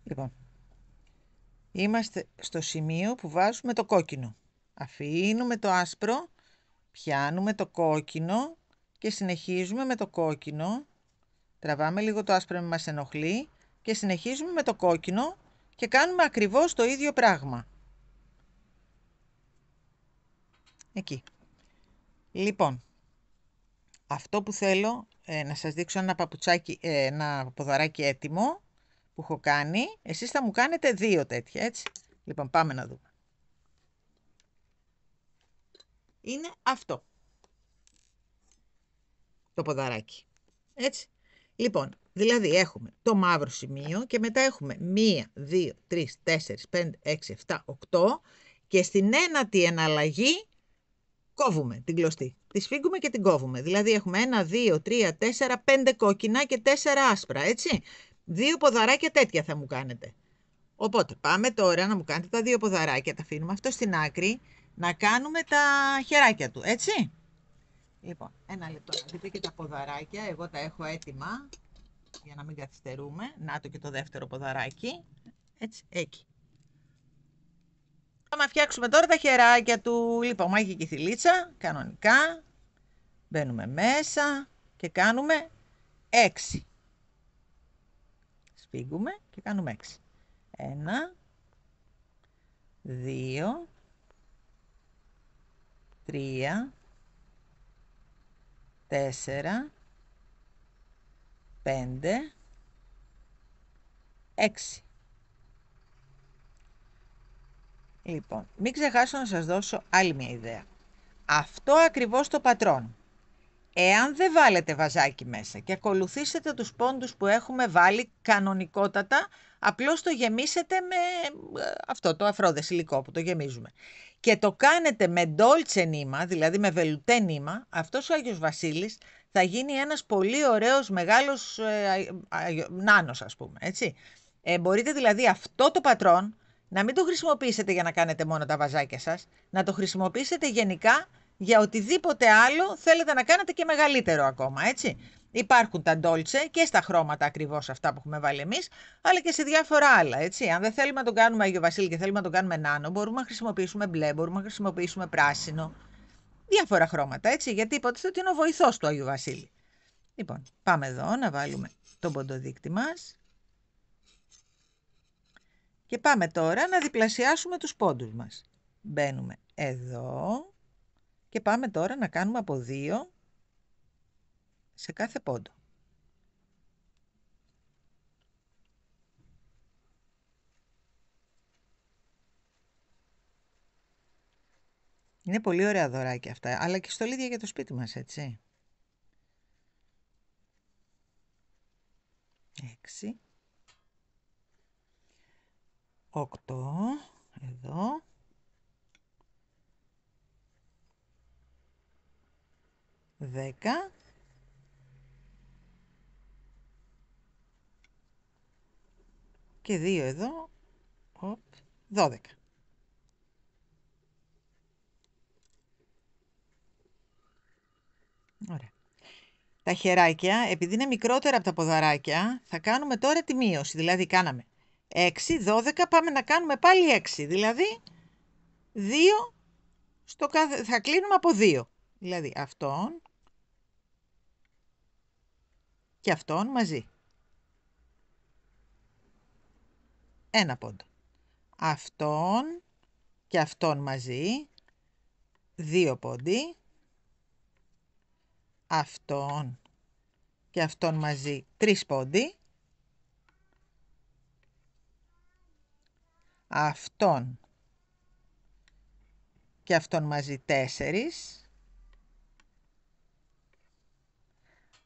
Λοιπόν, είμαστε στο σημείο που βάζουμε το κόκκινο. Αφήνουμε το άσπρο, πιάνουμε το κόκκινο και συνεχίζουμε με το κόκκινο. Τραβάμε λίγο το άσπρο, μας ενοχλεί και συνεχίζουμε με το κόκκινο και κάνουμε ακριβώς το ίδιο πράγμα. Εκεί. Λοιπόν, αυτό που θέλω να σας δείξω ένα παπουτσάκι, ένα ποδαράκι έτοιμο που έχω κάνει. Εσείς θα μου κάνετε 2 τέτοια, έτσι. Λοιπόν, πάμε να δούμε. Είναι αυτό. Το ποδαράκι. Έτσι. Λοιπόν, δηλαδή έχουμε το μαύρο σημείο και μετά έχουμε 1, 2, 3, 4, 5, 6, 7, 8 και στην ένατη εναλλαγή κόβουμε την κλωστή. Τη σφίγγουμε και την κόβουμε. Δηλαδή έχουμε 1, 2, 3, 4, 5 κόκκινα και 4 άσπρα, έτσι. 2 ποδαράκια τέτοια θα μου κάνετε. Οπότε πάμε τώρα να μου κάνετε τα 2 ποδαράκια, τα αφήνουμε αυτό στην άκρη, να κάνουμε τα χεράκια του, έτσι. Λοιπόν, ένα λεπτό να δείτε και τα ποδαράκια. Εγώ τα έχω έτοιμα για να μην καθυστερούμε. Να το και το δεύτερο ποδαράκι. Έτσι, εκεί. Θα φτιάξουμε τώρα τα χεράκια του. Λοιπόν, μάγικη θηλίτσα, κανονικά. Μπαίνουμε μέσα και κάνουμε 6. Σφίγγουμε και κάνουμε 6. 1, 2, 3, 4, 5, 6. Λοιπόν, μην ξεχάσω να σας δώσω άλλη μια ιδέα. Αυτό ακριβώς το πατρόν. Εάν δεν βάλετε βαζάκι μέσα και ακολουθήσετε τους πόντους που έχουμε βάλει κανονικότατα, απλώς το γεμίσετε με αυτό το αφρόδες υλικό που το γεμίζουμε. Και το κάνετε με ντόλτσε νήμα, δηλαδή με βελουτέ νήμα, αυτός ο Άγιος Βασίλης θα γίνει ένας πολύ ωραίος μεγάλος νάνος, ας πούμε, έτσι. Μπορείτε δηλαδή αυτό το πατρόν να μην το χρησιμοποιήσετε για να κάνετε μόνο τα βαζάκια σας, να το χρησιμοποιήσετε γενικά για οτιδήποτε άλλο θέλετε να κάνετε και μεγαλύτερο ακόμα, έτσι. Υπάρχουν τα ντόλτσε και στα χρώματα ακριβώς αυτά που έχουμε βάλει εμείς, αλλά και σε διάφορα άλλα, έτσι. Αν δεν θέλουμε να τον κάνουμε Άγιο Βασίλη και θέλουμε να τον κάνουμε νάνο, μπορούμε να χρησιμοποιήσουμε μπλε, μπορούμε να χρησιμοποιήσουμε πράσινο, διάφορα χρώματα, έτσι, γιατί υποτίθεται ότι είναι ο βοηθός του Άγιου Βασίλη. Λοιπόν, πάμε εδώ να βάλουμε τον ποντοδείκτη μας. Και πάμε τώρα να διπλασιάσουμε τους πόντους μας. Μπαίνουμε εδώ και πάμε τώρα να κάνουμε από 2 σε κάθε πόντο. Είναι πολύ ωραία δωράκια αυτά, αλλά και στολίδια για το σπίτι μας, έτσι. 6, 8, εδώ. 10. Και 2 εδώ. 12. Ωραία. Τα χεράκια, επειδή είναι μικρότερα από τα ποδαράκια, θα κάνουμε τώρα τη μείωση. Δηλαδή κάναμε 6, 12, πάμε να κάνουμε πάλι 6. Δηλαδή 2 στο κάθε, θα κλείνουμε από 2. Δηλαδή αυτόν και αυτόν μαζί. Ένα πόντο. Αυτόν και αυτόν μαζί. 2 πόντι. Αυτόν και αυτόν μαζί 3 πόντι. Αυτόν και αυτόν μαζί 4.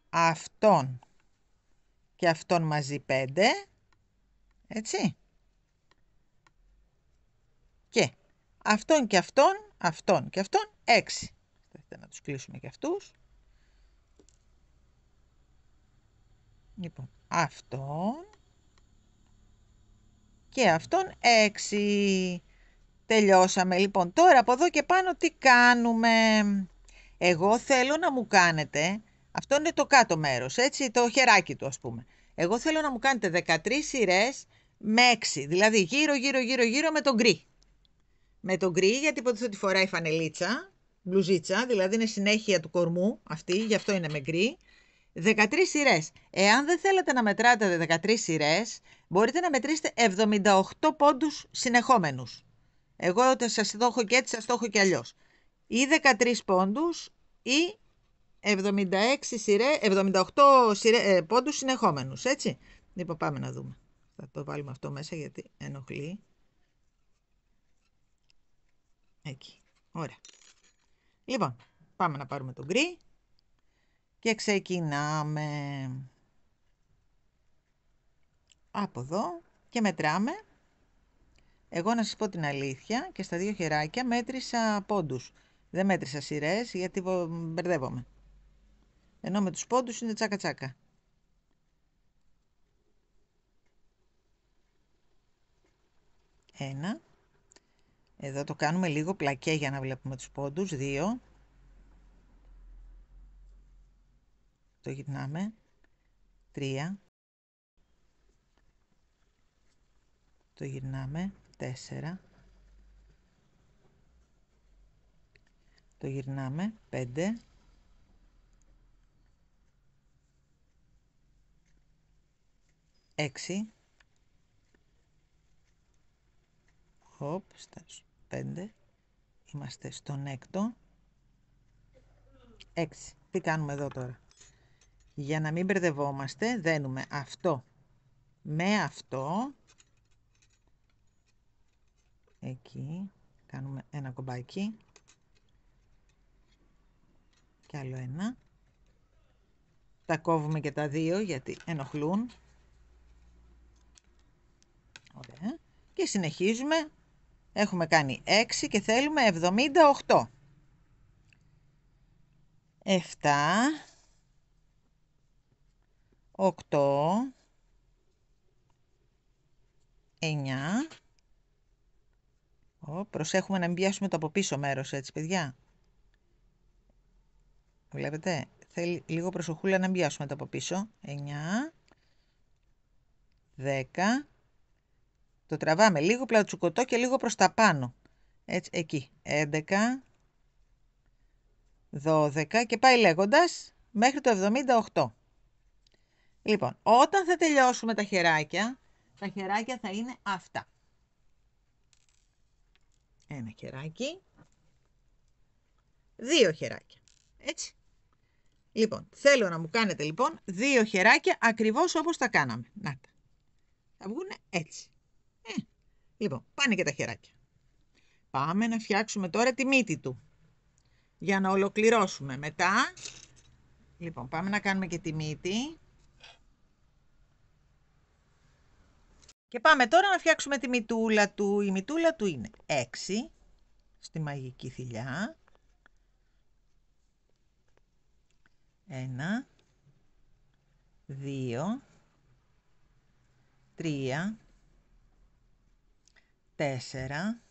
Αυτόν και αυτόν μαζί 5. Έτσι. Και αυτόν και αυτόν, αυτόν και αυτόν 6. Να τους κλείσουμε και αυτούς. Λοιπόν, αυτόν και αυτόν 6. Τελειώσαμε. Λοιπόν, τώρα από εδώ και πάνω τι κάνουμε. Εγώ θέλω να μου κάνετε, αυτό είναι το κάτω μέρος, έτσι, το χεράκι του ας πούμε. Εγώ θέλω να μου κάνετε 13 σειρές με 6, δηλαδή γύρω με τον γκρι. Με τον γκρι, γιατί υποτίθεται ότι φοράει φανελίτσα, μπλουζίτσα, δηλαδή είναι συνέχεια του κορμού αυτή, γι' αυτό είναι με γκρι. 13 σειρές. Εάν δεν θέλετε να μετράτε 13 σειρές, μπορείτε να μετρήσετε 78 πόντους συνεχόμενους. Εγώ σας το έχω και έτσι, σας το έχω και αλλιώς. Ή 13 πόντους ή 78 πόντους συνεχόμενους, έτσι. Λοιπόν, πάμε να δούμε. Θα το βάλουμε αυτό μέσα γιατί ενοχλεί. Εκεί. Ωραία. Λοιπόν, πάμε να πάρουμε το γκρι και ξεκινάμε από εδώ και μετράμε. Εγώ να σας πω την αλήθεια και στα 2 χεράκια μέτρησα πόντους. Δεν μέτρησα σειρές γιατί μπερδεύομαι. Ενώ με τους πόντους είναι τσάκα τσάκα. Ένα. Εδώ το κάνουμε λίγο πλακέ για να βλέπουμε τους πόντους. 2. Το γυρνάμε. 3. Το γυρνάμε. 4. Το γυρνάμε. 5. 6. Χοπ, στα 5. Είμαστε στον έκτο. 6. Τι κάνουμε εδώ τώρα? Για να μην μπερδευόμαστε, δένουμε αυτό με αυτό. Εκεί. Κάνουμε ένα κομπάκι. Και άλλο ένα. Τα κόβουμε και τα δύο γιατί ενοχλούν. Ωραία. Και συνεχίζουμε. Έχουμε κάνει 6 και θέλουμε 78. 7, 8, 9. Προσέχουμε να μην πιάσουμε το από πίσω μέρος, έτσι παιδιά. Βλέπετε, θέλει λίγο προσοχούλα να μην πιάσουμε το από πίσω. 9, 10. Το τραβάμε λίγο πλατσουκωτό και λίγο προς τα πάνω. Έτσι, εκεί. 11, 12 και πάει λέγοντας μέχρι το 78. Λοιπόν, όταν θα τελειώσουμε τα χεράκια θα είναι αυτά. Ένα χεράκι. 2 χεράκια. Έτσι. Λοιπόν, θέλω να μου κάνετε λοιπόν 2 χεράκια ακριβώς όπως τα κάναμε. Να τα. Θα βγουν έτσι. Λοιπόν, πάνε και τα χεράκια. Πάμε να φτιάξουμε τώρα τη μύτη του. Για να ολοκληρώσουμε. Μετά, λοιπόν, πάμε να κάνουμε και τη μύτη. Και πάμε τώρα να φτιάξουμε τη μυτούλα του. Η μυτούλα του είναι 6 στη μαγική θηλιά. 1, 2, 3, 4,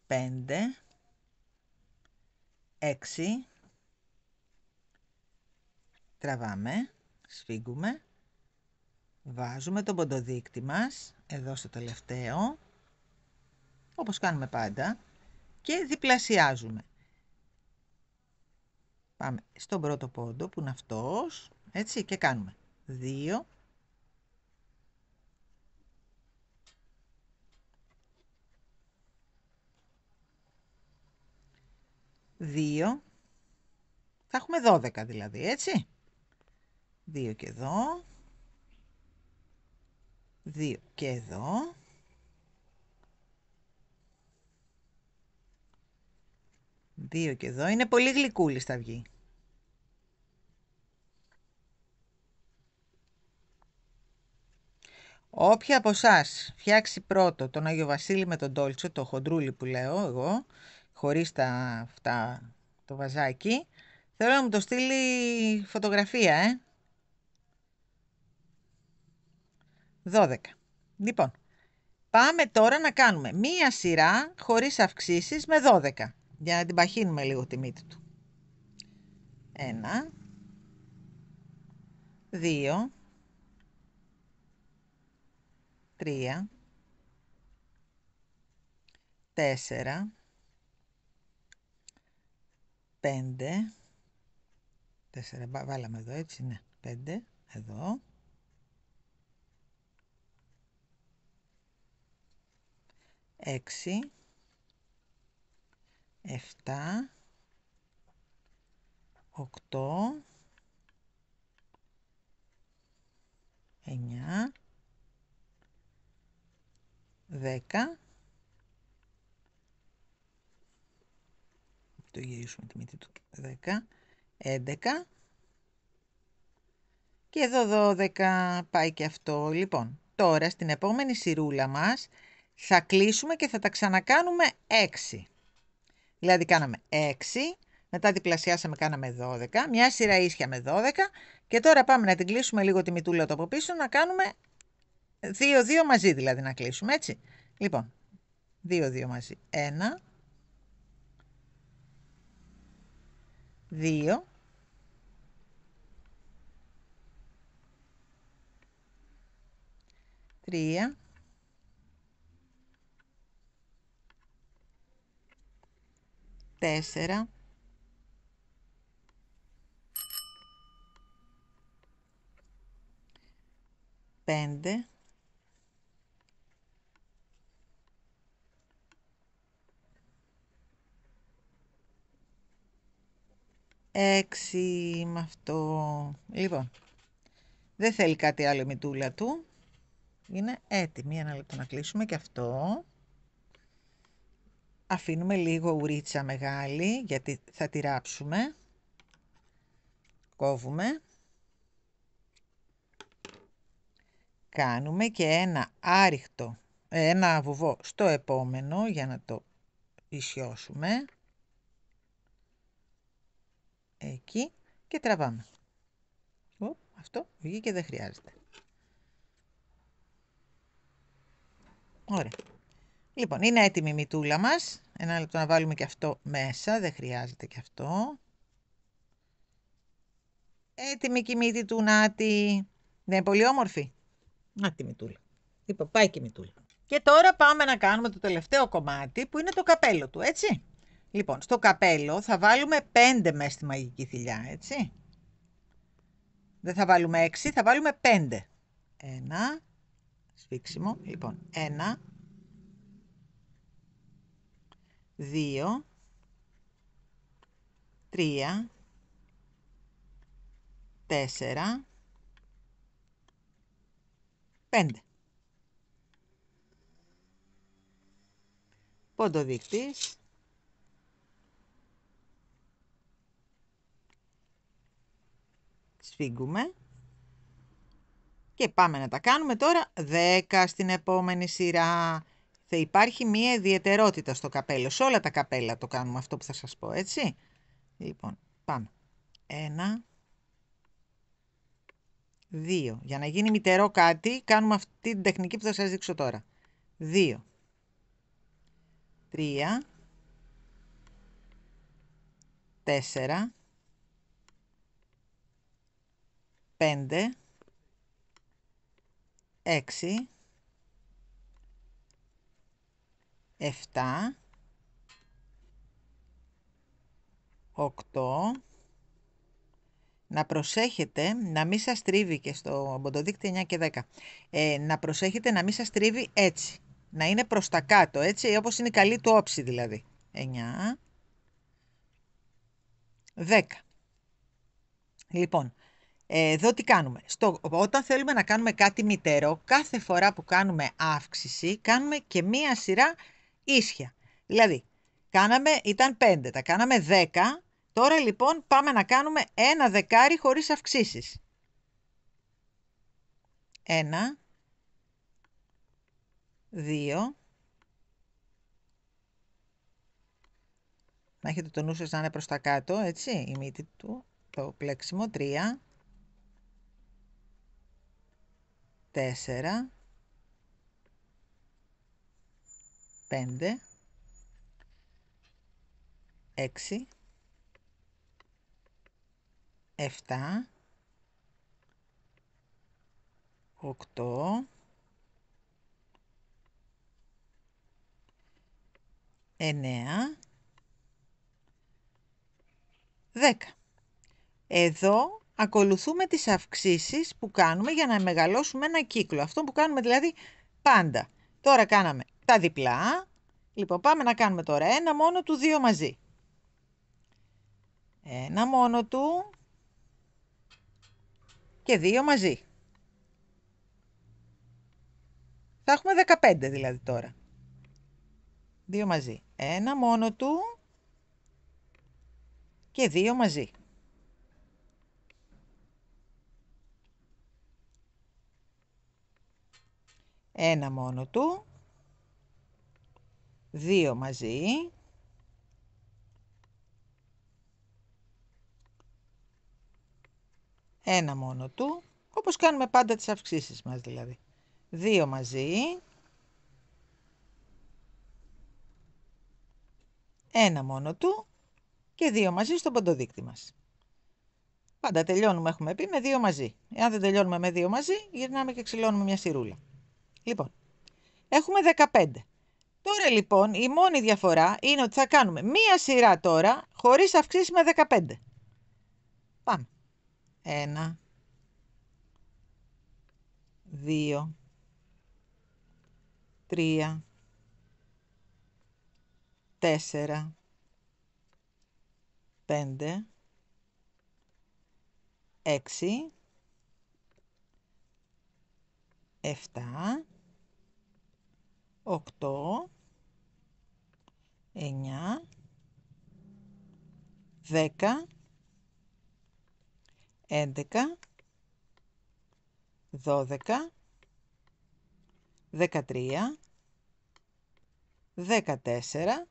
5, 6. Τραβάμε, σφίγγουμε. Βάζουμε τον ποντοδείκτη μας, εδώ στο τελευταίο, όπως κάνουμε πάντα, και διπλασιάζουμε. Πάμε στον πρώτο πόντο που είναι αυτός, έτσι, και κάνουμε 2, 2, θα έχουμε 12 δηλαδή, έτσι. 2 και εδώ. 2 και εδώ. 2 και εδώ. Είναι πολύ γλυκούλης θα βγει. Όποια από εσάς φτιάξει πρώτο τον Άγιο Βασίλη με τον Ντόλτσο, το χοντρούλι που λέω εγώ, χωρίς το βαζάκι, θέλω να μου το στείλει φωτογραφία, 12. Λοιπόν, πάμε τώρα να κάνουμε μία σειρά χωρίς αυξήσεις με 12. Για να την παχύνουμε λίγο τη μύτη του. 1, 2, 3, 4, 5, 4 βάλαμε εδώ, έτσι, ναι, 5, εδώ, 6, 7, 8, 9, 10. Το γυρίσουμε τη μύτη του. 10, 11 και εδώ 12 πάει και αυτό. Λοιπόν, τώρα στην επόμενη σειρούλα μας θα κλείσουμε και θα τα ξανακάνουμε 6. Δηλαδή κάναμε 6, μετά διπλασιάσαμε, κάναμε 12, μια σειρά ίσια με 12 και τώρα πάμε να την κλείσουμε λίγο τη μυτούλα του από πίσω, να κάνουμε 2-2 μαζί δηλαδή να κλείσουμε, έτσι. Λοιπόν, 2-2 μαζί. 1, 2, 3, 4, 5, 6 με αυτό. Λοιπόν, δεν θέλει κάτι άλλο η μητούλα του. Είναι έτοιμη. Ένα λεπτό να κλείσουμε και αυτό. Αφήνουμε λίγο ουρίτσα μεγάλη, γιατί θα τη ράψουμε. Κόβουμε. Κάνουμε και ένα άριχτο, ένα βουβό στο επόμενο για να το ισιώσουμε. Εκεί και τραβάμε. Αυτό βγήκε, δεν χρειάζεται. Ωραία. Λοιπόν, είναι έτοιμη η μητούλα μας. Ένα λεπτό να βάλουμε και αυτό μέσα, δεν χρειάζεται και αυτό. Έτοιμη και η μύτη του, Νάτι. Δεν είναι πολύ όμορφη? Να τη μητούλα. Λοιπόν, πάει και η μητούλα. Και τώρα πάμε να κάνουμε το τελευταίο κομμάτι που είναι το καπέλο του, έτσι. Λοιπόν, στο καπέλο θα βάλουμε 5 μέσα στη μαγική θηλιά, έτσι. Δεν θα βάλουμε 6, θα βάλουμε 5. 1, σφίξιμο, λοιπόν, 1, 2, 3, 4, 5. Ποντοδείκτης. Σφίγγουμε. Και πάμε να τα κάνουμε τώρα 10 στην επόμενη σειρά. Θα υπάρχει μία ιδιαιτερότητα στο καπέλο. Σε όλα τα καπέλα το κάνουμε αυτό που θα σας πω, έτσι. Λοιπόν, πάμε. 1, 2. Για να γίνει μητερό κάτι, κάνουμε αυτή την τεχνική που θα σας δείξω τώρα. 2, 3, 4, 5, 6, 7, 8. Να προσέχετε να μην σας τρίβει και στο ποντοδείκτη 9 και 10. Να προσέχετε να μην σας τρίβει έτσι. Να είναι προς τα κάτω, έτσι, όπως είναι η καλή του όψη δηλαδή. 9, 10. Λοιπόν, εδώ τι κάνουμε. Όταν θέλουμε να κάνουμε κάτι μητερό, κάθε φορά που κάνουμε αύξηση, κάνουμε και μία σειρά ίσια. Δηλαδή, ήταν 5, τα κάναμε 10. Τώρα λοιπόν πάμε να κάνουμε ένα δεκάρι χωρίς αυξήσεις. 1, 2. Να έχετε το νου σας να είναι προς τα κάτω, έτσι, η μύτη του, το πλέξιμο. 3, 4, 5, 6, 7, 8, 9, 10. Εδώ ακολουθούμε τις αυξήσεις που κάνουμε για να μεγαλώσουμε ένα κύκλο. Αυτό που κάνουμε δηλαδή πάντα. Τώρα κάναμε τα διπλά. Λοιπόν, πάμε να κάνουμε τώρα ένα μόνο του, 2 μαζί. Ένα μόνο του και 2 μαζί. Θα έχουμε 15 δηλαδή τώρα. 2 μαζί. Ένα μόνο του και 2 μαζί. Ένα μόνο του, 2 μαζί, ένα μόνο του, όπως κάνουμε πάντα τις αυξήσεις μας δηλαδή. 2 μαζί, ένα μόνο του και 2 μαζί στον ποντοδείκτη μας. Πάντα τελειώνουμε, έχουμε πει, με 2 μαζί. Εάν δεν τελειώνουμε με 2 μαζί, γυρνάμε και ξυλώνουμε μια σειρούλα. Λοιπόν, έχουμε 15. Τώρα λοιπόν η μόνη διαφορά είναι ότι θα κάνουμε μία σειρά τώρα χωρίς αυξήσεις με 15. Πάμε. 1, 2, 3, 4, 5, 6, 7, 8, 9, 10, 11, 12, 13, 14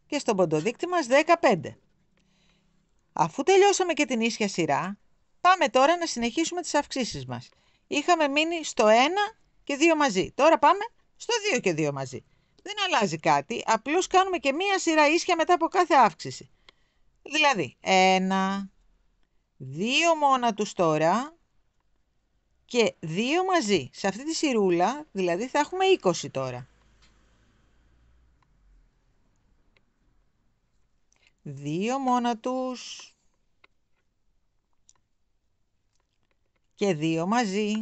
και στον ποντοδείκτη μας 15. Αφού τελειώσαμε και την ίσια σειρά, πάμε τώρα να συνεχίσουμε τις αυξήσεις μας. Είχαμε μείνει στο 1 και 2 μαζί. Τώρα πάμε στο 2 και 2 μαζί. Δεν αλλάζει κάτι, απλώς κάνουμε και μία σειρά ίσια μετά από κάθε αύξηση. Δηλαδή, 1, 2 μόνα τους τώρα και 2 μαζί. Σε αυτή τη σειρούλα, δηλαδή θα έχουμε 20 τώρα. 2 μόνα τους και 2 μαζί.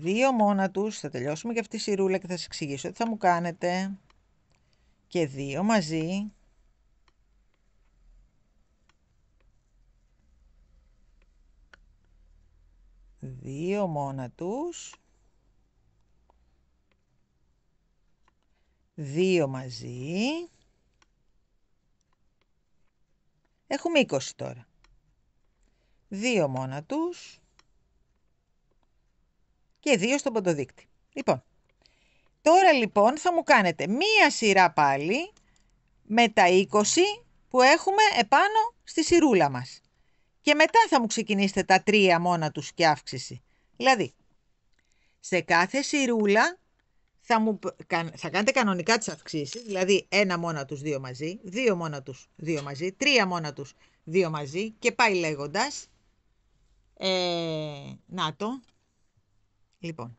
2 μόνα τους, θα τελειώσουμε και αυτή τη σειρούλα και θα σας εξηγήσω τι θα μου κάνετε. Και 2 μαζί. 2 μόνα τους. 2 μαζί. Έχουμε 20 τώρα. 2 μόνα τους. Και 2 στον ποντοδείκτη. Λοιπόν, τώρα λοιπόν θα μου κάνετε μία σειρά πάλι με τα 20 που έχουμε επάνω στη σειρούλα μας. Και μετά θα μου ξεκινήσετε τα 3 μόνα τους και αύξηση. Δηλαδή, σε κάθε σειρούλα θα κάνετε κανονικά τις αυξήσεις, δηλαδή 1 μόνα τους 2 μαζί, 2 μόνα τους 2 μαζί, 3 μόνα τους 2 μαζί και πάει λέγοντας. Να το. Λοιπόν,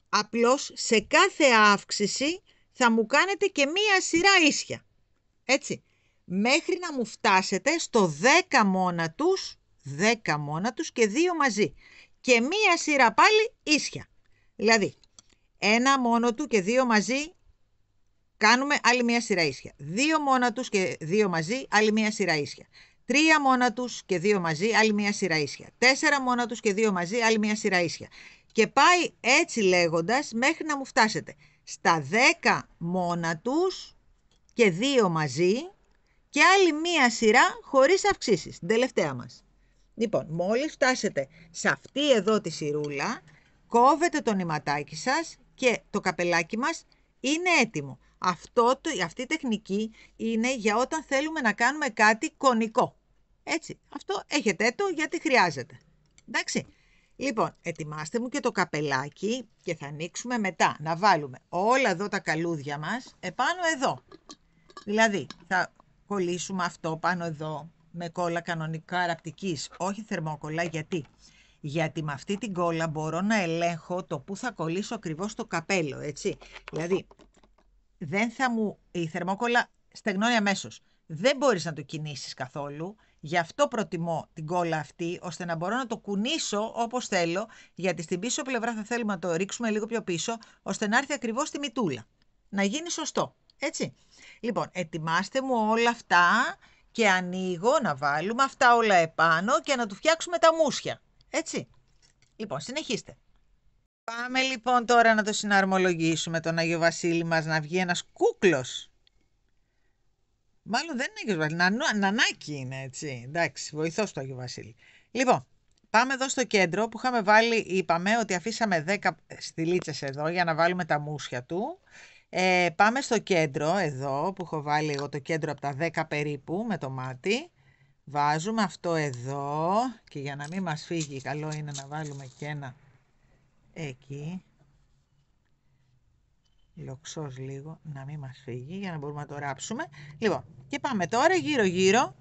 απλώς σε κάθε αύξηση θα μου κάνετε και μία σειρά ίσια. Έτσι, μέχρι να μου φτάσετε στο 10 μόνα τους, 10 μόνα τους και 2 μαζί. Και μία σειρά πάλι ίσια. Δηλαδή, 1 μόνο του και 2 μαζί, κάνουμε άλλη μία σειρά ίσια. 2 μόνα τους και 2 μαζί, άλλη μία σειρά ίσια. 3 μόνα τους και 2 μαζί, άλλη μία σειρά ίσια. 4 μόνα τους και 2 μαζί, άλλη μία σειρά ίσια. Και πάει έτσι λέγοντας μέχρι να μου φτάσετε στα 10 μόνα τους και 2 μαζί και άλλη μία σειρά χωρίς αυξήσεις. Την τελευταία μας. Λοιπόν, μόλις φτάσετε σε αυτή εδώ τη σειρούλα, κόβετε το νηματάκι σας και το καπελάκι μας είναι έτοιμο. Αυτή η τεχνική είναι για όταν θέλουμε να κάνουμε κάτι κονικό. Έτσι, αυτό έχετε το γιατί χρειάζεται. Εντάξει. Λοιπόν, ετοιμάστε μου και το καπελάκι και θα ανοίξουμε μετά να βάλουμε όλα εδώ τα καλούδια μας επάνω εδώ. Δηλαδή, θα κολλήσουμε αυτό πάνω εδώ με κόλλα κανονικά ραπτικής, όχι θερμόκολλα. Γιατί με αυτή την κόλλα μπορώ να ελέγχω το που θα κολλήσω ακριβώς το καπέλο, έτσι. Δηλαδή, η θερμόκολλα στεγνώνει αμέσως. Δεν μπορείς να το κινήσεις καθόλου. Γι' αυτό προτιμώ την κόλλα αυτή, ώστε να μπορώ να το κουνήσω όπως θέλω, γιατί στην πίσω πλευρά θα θέλουμε να το ρίξουμε λίγο πιο πίσω, ώστε να έρθει ακριβώς στη μητούλα. Να γίνει σωστό, έτσι. Λοιπόν, ετοιμάστε μου όλα αυτά και ανοίγω να βάλουμε αυτά όλα επάνω και να του φτιάξουμε τα μουσια, έτσι. Λοιπόν, συνεχίστε. Πάμε λοιπόν τώρα να το συναρμολογήσουμε τον Άγιο Βασίλη μας, να βγει ένας κούκλος. Μάλλον δεν είναι Άγιος Βασίλης, νανάκι είναι, έτσι. Εντάξει, βοηθός του Άγιο Βασίλη. Λοιπόν, πάμε εδώ στο κέντρο που είχαμε βάλει, είπαμε ότι αφήσαμε 10 στυλίτσες εδώ για να βάλουμε τα μουσια του. Πάμε στο κέντρο εδώ που έχω βάλει εγώ το κέντρο από τα 10 περίπου με το μάτι. Βάζουμε αυτό εδώ και για να μην μας φύγει καλό είναι να βάλουμε και ένα εκεί. Λοξός λίγο να μην μας φύγει για να μπορούμε να το ράψουμε. Λοιπόν, και πάμε τώρα γύρω γύρω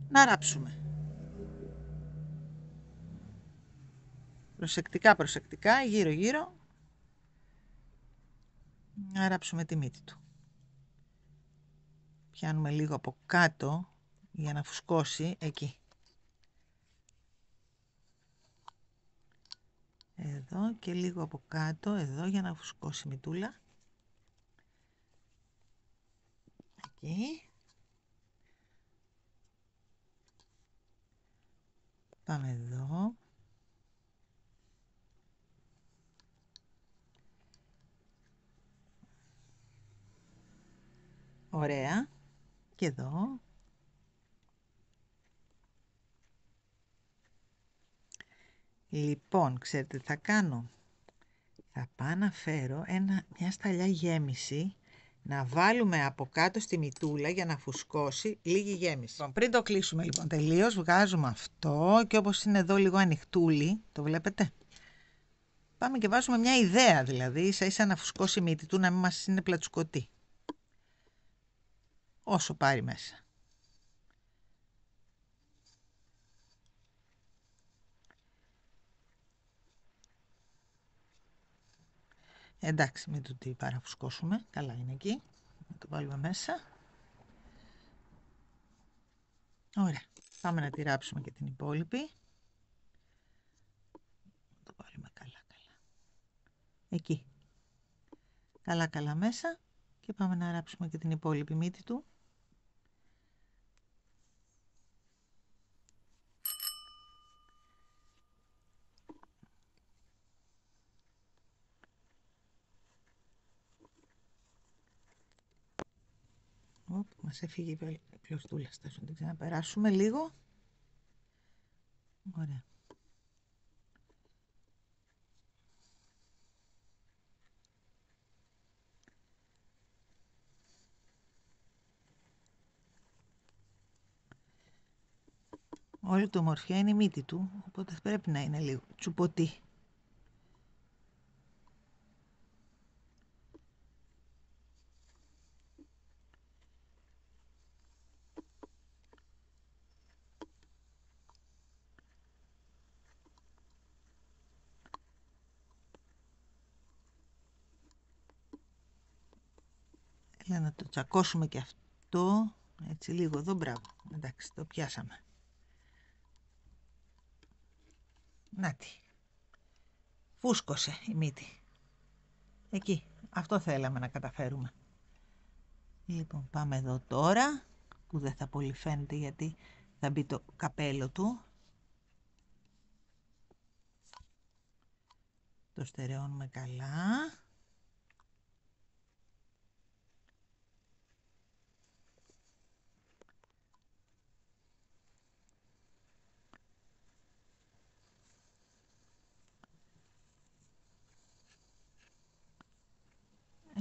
να ράψουμε. Προσεκτικά, προσεκτικά, γύρω γύρω. Να ράψουμε τη μύτη του. Πιάνουμε λίγο από κάτω για να φουσκώσει εκεί. Εδώ και λίγο από κάτω, εδώ για να φουσκώσει η μυτούλα. Εκεί. Πάμε εδώ. Ωραία. Και εδώ. Λοιπόν, ξέρετε τι θα κάνω. Θα πάω να φέρω μια σταλιά γέμιση, να βάλουμε από κάτω στη μυτούλα για να φουσκώσει λίγη γέμιση. Λοιπόν, πριν το κλείσουμε λοιπόν τελείως, βγάζουμε αυτό και όπως είναι εδώ λίγο ανοιχτούλι, το βλέπετε. Πάμε και βάζουμε μια ιδέα, δηλαδή ίσα ίσα να φουσκώσει η μύτη του, να μην μας είναι πλατσκωτή. Όσο πάρει μέσα. Εντάξει, μην το παραφουσκώσουμε. Καλά είναι εκεί. Να το βάλουμε μέσα. Ωραία. Πάμε να τη ράψουμε και την υπόλοιπη. Να το βάλουμε καλά. Εκεί. Καλά μέσα. Και πάμε να ράψουμε και την υπόλοιπη μύτη του. Μας έφυγε η κλωστούλα. Θα την ξαναπεράσουμε λίγο. Ωραία. Όλη το ομορφιά είναι η μύτη του, οπότε πρέπει να είναι λίγο τσουποτή. Έλα να το τσακώσουμε και αυτό, έτσι λίγο εδώ, μπράβο. Εντάξει, το πιάσαμε. Νάτι. Φούσκωσε η μύτη. Εκεί. Αυτό θέλαμε να καταφέρουμε. Λοιπόν, πάμε εδώ τώρα, που δεν θα πολύ φαίνεται γιατί θα μπει το καπέλο του. Το στερεώνουμε καλά.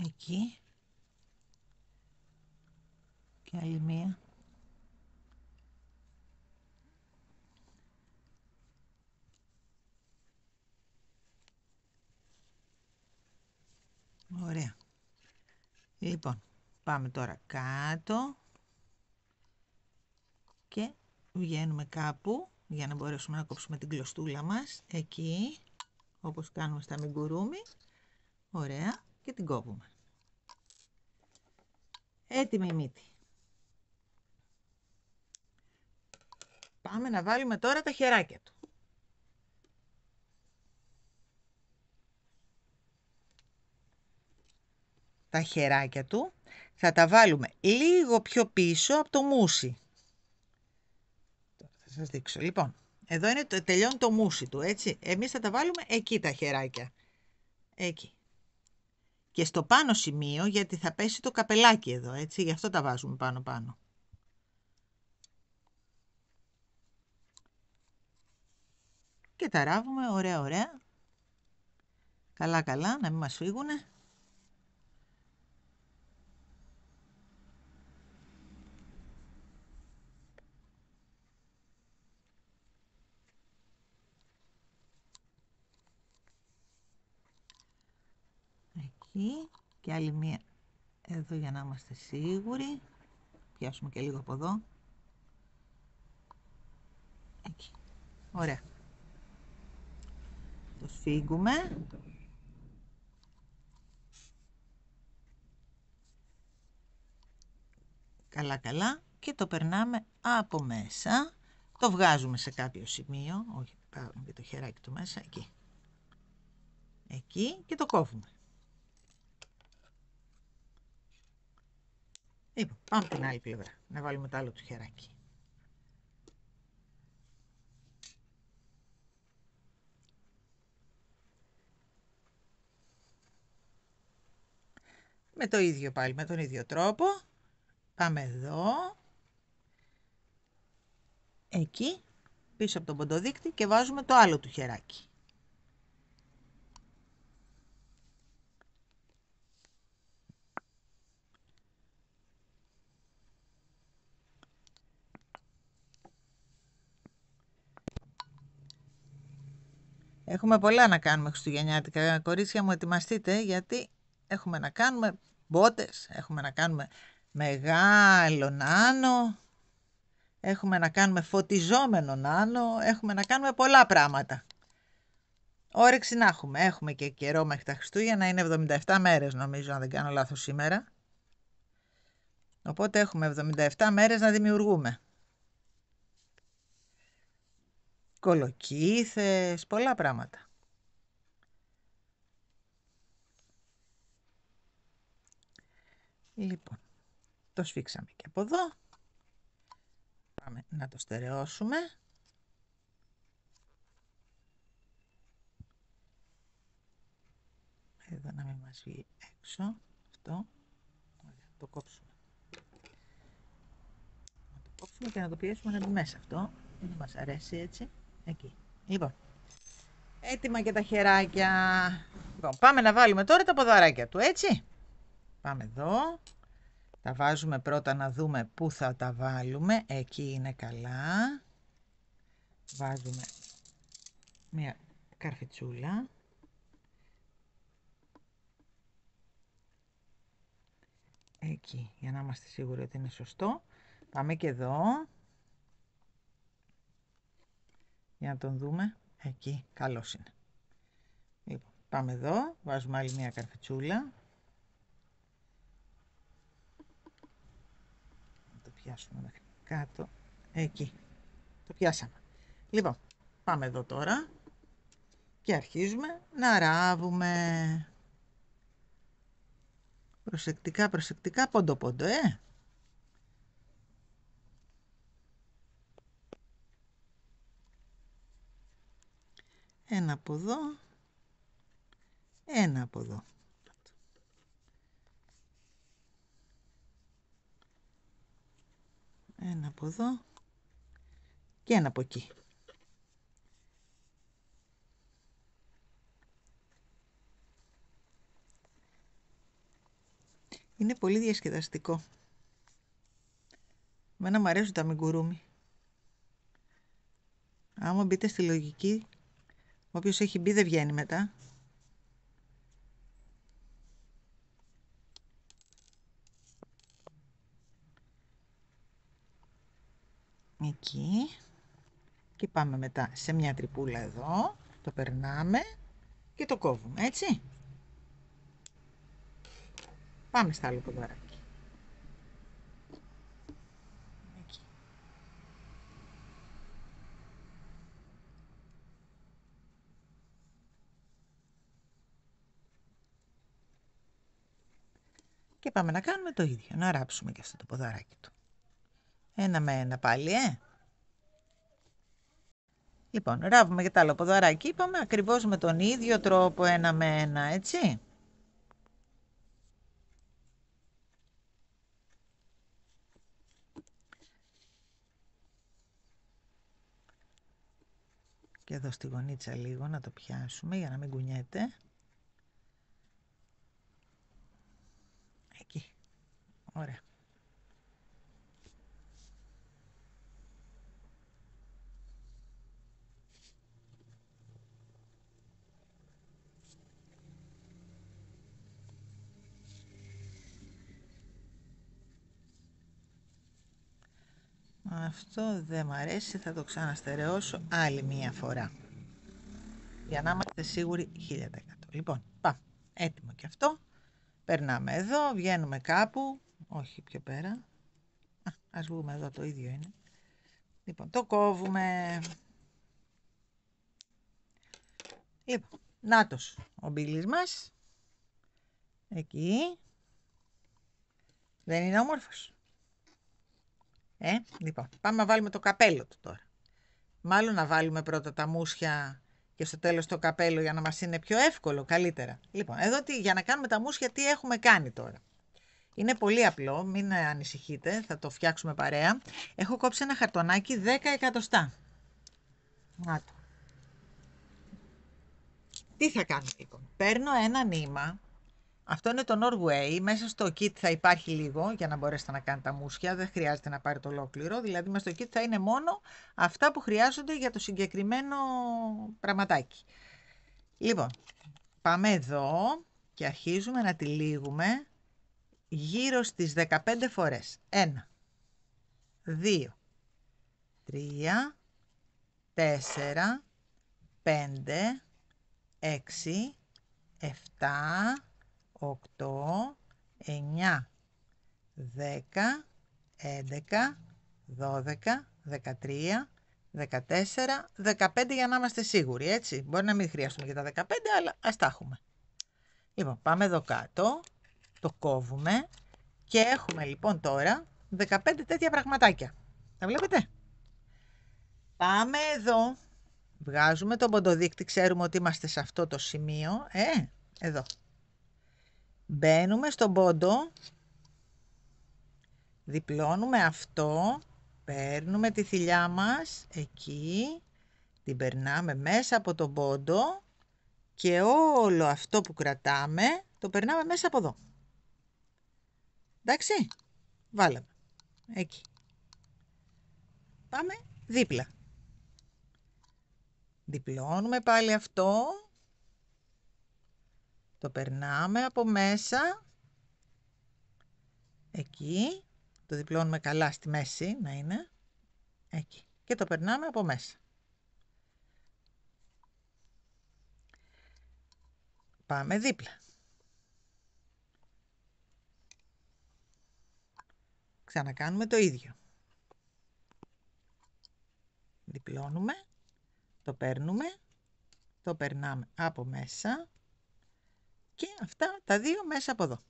Εκεί. Και άλλη μία. Ωραία. Λοιπόν, πάμε τώρα κάτω και βγαίνουμε κάπου για να μπορέσουμε να κόψουμε την κλωστούλα μας. Εκεί, όπως κάνουμε στα αμιγκουρούμι. Ωραία. Και την κόβουμε. Έτοιμη η μύτη. Πάμε να βάλουμε τώρα τα χεράκια του. Τα χεράκια του θα τα βάλουμε λίγο πιο πίσω από το μουσι. Θα σας δείξω. Λοιπόν, εδώ είναι τελειώνει το μουσι του, έτσι. Εμείς θα τα βάλουμε εκεί τα χεράκια. Εκεί. Και στο πάνω σημείο, γιατί θα πέσει το καπελάκι εδώ, έτσι. Γι' αυτό τα βάζουμε πάνω. Και τα ράβουμε, ωραία. Καλά, να μην μας φύγουνε. Εκεί και άλλη μία εδώ για να είμαστε σίγουροι. Πιάσουμε και λίγο από εδώ. Εκεί. Ωραία. Το σφίγγουμε. Καλά καλά και το περνάμε από μέσα. Το βγάζουμε σε κάποιο σημείο. Όχι, πάρουμε και το χεράκι του μέσα. Εκεί. Εκεί και το κόβουμε. Λοιπόν, πάμε την άλλη πλευρά. Να βάλουμε το άλλο του χεράκι. Με το ίδιο πάλι, με τον ίδιο τρόπο. Πάμε εδώ. Εκεί, πίσω από τον ποντοδείκτη και βάζουμε το άλλο του χεράκι. Έχουμε πολλά να κάνουμε χριστουγεννιάτικα. Κορίτσια μου, ετοιμαστείτε, γιατί έχουμε να κάνουμε μπότες, έχουμε να κάνουμε μεγάλο νάνο, έχουμε να κάνουμε φωτιζόμενο νάνο, έχουμε να κάνουμε πολλά πράγματα. Όρεξη να έχουμε. Έχουμε και καιρό μέχρι τα Χριστούγεννα, είναι 77 μέρες νομίζω, αν δεν κάνω λάθος σήμερα. Οπότε έχουμε 77 μέρες να δημιουργούμε. Κολοκύθες, πολλά πράγματα. Λοιπόν, το σφίξαμε και από εδώ. Πάμε να το στερεώσουμε. Εδώ να μην μας βγει έξω. Αυτό. Ωραία, το κόψουμε. Να το κόψουμε και να το πιέσουμε να μπει μέσα αυτό. Δεν μας αρέσει έτσι. Εκεί. Λοιπόν, έτοιμα και τα χεράκια. Λοιπόν, πάμε να βάλουμε τώρα τα ποδαράκια του, έτσι. Πάμε εδώ. Τα βάζουμε πρώτα να δούμε πού θα τα βάλουμε. Εκεί είναι καλά. Βάζουμε μια καρφιτσούλα. Εκεί, για να είμαστε σίγουροι ότι είναι σωστό. Πάμε και εδώ. Για να τον δούμε. Εκεί, καλώς είναι. Λοιπόν, πάμε εδώ. Βάζουμε άλλη μια καρφιτσούλα. Να το πιάσουμε μέχρι κάτω. Εκεί. Το πιάσαμε. Λοιπόν, πάμε εδώ τώρα. Και αρχίζουμε να ράβουμε. Προσεκτικά, προσεκτικά, πόντο πόντο, Ένα από εδώ, ένα από εδώ. Ένα από εδώ και ένα από εκεί. Είναι πολύ διασκεδαστικό. Εμένα μου αρέσουν τα αμιγκουρούμι. Άμα μπείτε στη λογική, όποιος έχει μπει δεν βγαίνει μετά. Εκεί. Και πάμε μετά σε μια τρυπούλα εδώ. Το περνάμε και το κόβουμε, έτσι. Πάμε στα άλλο ποδαράκι. Εκεί. Και πάμε να κάνουμε το ίδιο, να ράψουμε και αυτό το ποδαράκι του. Ένα με ένα πάλι, Λοιπόν, ράβουμε και το άλλο ποδαράκι, είπαμε, ακριβώς με τον ίδιο τρόπο, ένα με ένα, έτσι. Και εδώ στη γωνίτσα λίγο να το πιάσουμε για να μην κουνιέται. Εκεί. Ωραία. Αυτό δεν μ' αρέσει, θα το ξαναστερεώσω άλλη μία φορά. για να είμαστε σίγουροι 1000%. Λοιπόν, πάμε. Έτοιμο και αυτό. Περνάμε εδώ, βγαίνουμε κάπου. Όχι πιο πέρα. Ας βγούμε εδώ, το ίδιο είναι. Λοιπόν, το κόβουμε. Λοιπόν, νάτος ο μπίλης μας. Εκεί. Δεν είναι όμορφος? Λοιπόν, πάμε να βάλουμε το καπέλο του τώρα. Μάλλον να βάλουμε πρώτα τα μουσια και στο τέλος το καπέλο για να μας είναι πιο εύκολο, καλύτερα. Λοιπόν, εδώ για να κάνουμε τα μουσια τι έχουμε κάνει τώρα. Είναι πολύ απλό, μην ανησυχείτε, θα το φτιάξουμε παρέα. Έχω κόψει ένα χαρτονάκι 10 εκατοστά. Να το. Τι θα κάνουμε λοιπόν? Παίρνω ένα νήμα. Αυτό είναι το Norway. Μέσα στο kit θα υπάρχει λίγο για να μπορέσετε να κάνετε τα μουσια. Δεν χρειάζεται να πάρει το ολόκληρο. Δηλαδή, μέσα στο kit θα είναι μόνο αυτά που χρειάζονται για το συγκεκριμένο πραγματάκι. Λοιπόν, πάμε εδώ και αρχίζουμε να τυλίγουμε γύρω στις 15 φορές. 1, 2, 3, 4, 5, 6, 7, 8, 9, 10, 11, 12, 13, 14, 15 για να είμαστε σίγουροι, έτσι. Μπορεί να μην χρειαστούμε και τα 15, αλλά ας τα έχουμε. Λοιπόν, πάμε εδώ κάτω, το κόβουμε και έχουμε λοιπόν τώρα 15 τέτοια πραγματάκια. Τα βλέπετε? Πάμε εδώ, βγάζουμε τον ποντοδείκτη, ξέρουμε ότι είμαστε σε αυτό το σημείο, εδώ. Μπαίνουμε στον πόντο, διπλώνουμε αυτό, παίρνουμε τη θηλιά μας, εκεί, την περνάμε μέσα από τον πόντο και όλο αυτό που κρατάμε το περνάμε μέσα από εδώ. Εντάξει, βάλαμε, εκεί. Πάμε δίπλα. Διπλώνουμε πάλι αυτό. Το περνάμε από μέσα. Εκεί. Το διπλώνουμε καλά στη μέση να είναι. Εκεί. Και το περνάμε από μέσα. Πάμε δίπλα. Ξανακάνουμε το ίδιο. Διπλώνουμε. Το παίρνουμε. Το περνάμε από μέσα. Και αυτά τα δύο μέσα από εδώ.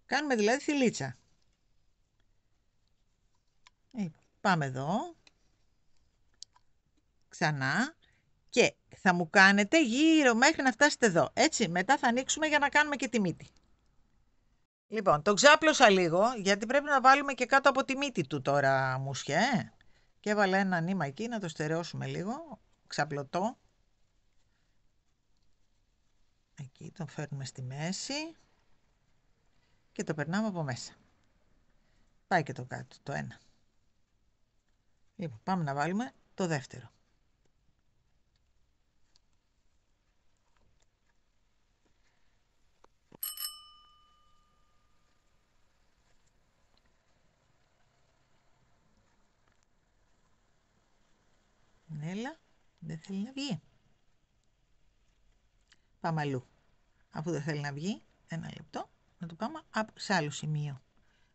Κάνουμε δηλαδή θηλίτσα. Πάμε εδώ. Ξανά. Και θα μου κάνετε γύρω μέχρι να φτάσετε εδώ. Έτσι, μετά θα ανοίξουμε για να κάνουμε και τη μύτη. Λοιπόν, το ξάπλωσα λίγο, γιατί πρέπει να βάλουμε και κάτω από τη μύτη του τώρα μουσια, Και έβαλα ένα νήμα εκεί, να το στερεώσουμε λίγο. Ξαπλωτό. Εκεί τον φέρνουμε στη μέση. Και το περνάμε από μέσα. Πάει και το κάτω, το ένα. Λοιπόν, πάμε να βάλουμε το δεύτερο. Έλα, δεν θέλει να βγει. Πάμε αλλού. Αφού δεν θέλει να βγει, ένα λεπτό, να το πάμε σε άλλο σημείο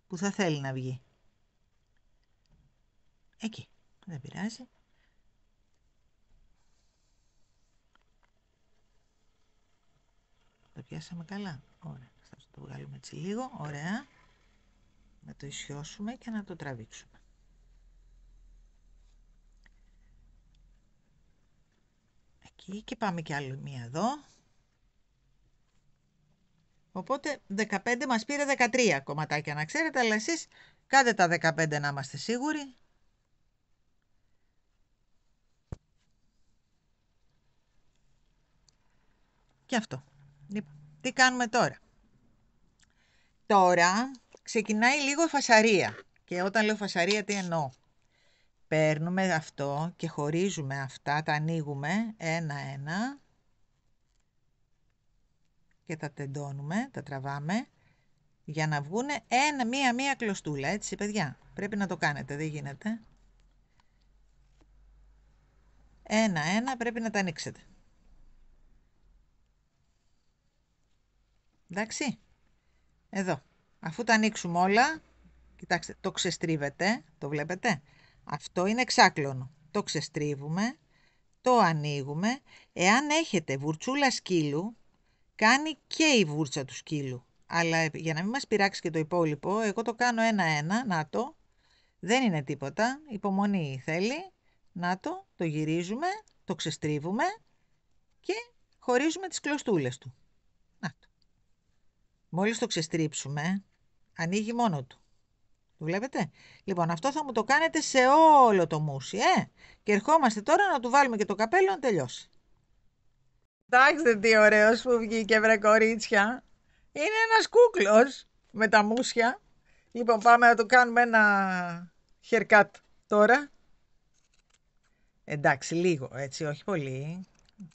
που θα θέλει να βγει. Εκεί, δεν πειράζει. Το πιάσαμε καλά. Ωραία. Θα το βγάλουμε έτσι λίγο. Ωραία. Να το ισιώσουμε και να το τραβήξουμε. Εκεί και πάμε και άλλη μία εδώ. Οπότε 15 μας πήρε 13 κομματάκια να ξέρετε, αλλά εσείς κάντε τα 15 να είμαστε σίγουροι. Και αυτό. Λοιπόν, τι κάνουμε τώρα? Τώρα ξεκινάει λίγο η φασαρία. Και όταν λέω φασαρία τι εννοώ? Παίρνουμε αυτό και χωρίζουμε αυτά, τα ανοίγουμε ένα-ένα και τα τεντώνουμε, τα τραβάμε για να βγουν μία κλωστούλα, έτσι παιδιά. Πρέπει να το κάνετε, δεν γίνεται. Ένα-ένα πρέπει να τα ανοίξετε. Εντάξει. Εδώ. Αφού τα ανοίξουμε όλα, κοιτάξτε, το ξεστρίβετε, το βλέπετε. Αυτό είναι εξάκλωνο. Το ξεστρίβουμε, το ανοίγουμε. Εάν έχετε βουρτσούλα σκύλου, κάνει και η βούρτσα του σκύλου. Αλλά για να μην μας πειράξει και το υπόλοιπο, εγώ το κάνω ένα-ένα, να το. Δεν είναι τίποτα, υπομονή θέλει. Να το γυρίζουμε, το ξεστρίβουμε και χωρίζουμε τις κλωστούλες του. Να το. Μόλις το ξεστρίψουμε, ανοίγει μόνο του. Το βλέπετε? Λοιπόν, αυτό θα μου το κάνετε σε όλο το μουσι, Και ερχόμαστε τώρα να του βάλουμε και το καπέλο να τελειώσει. Κοιτάξτε τι ωραίος που βγήκε, βρε κορίτσια. Είναι ένας κούκλος με τα μουσια. Λοιπόν, πάμε να το κάνουμε ένα haircut τώρα. Εντάξει, λίγο, έτσι, όχι πολύ.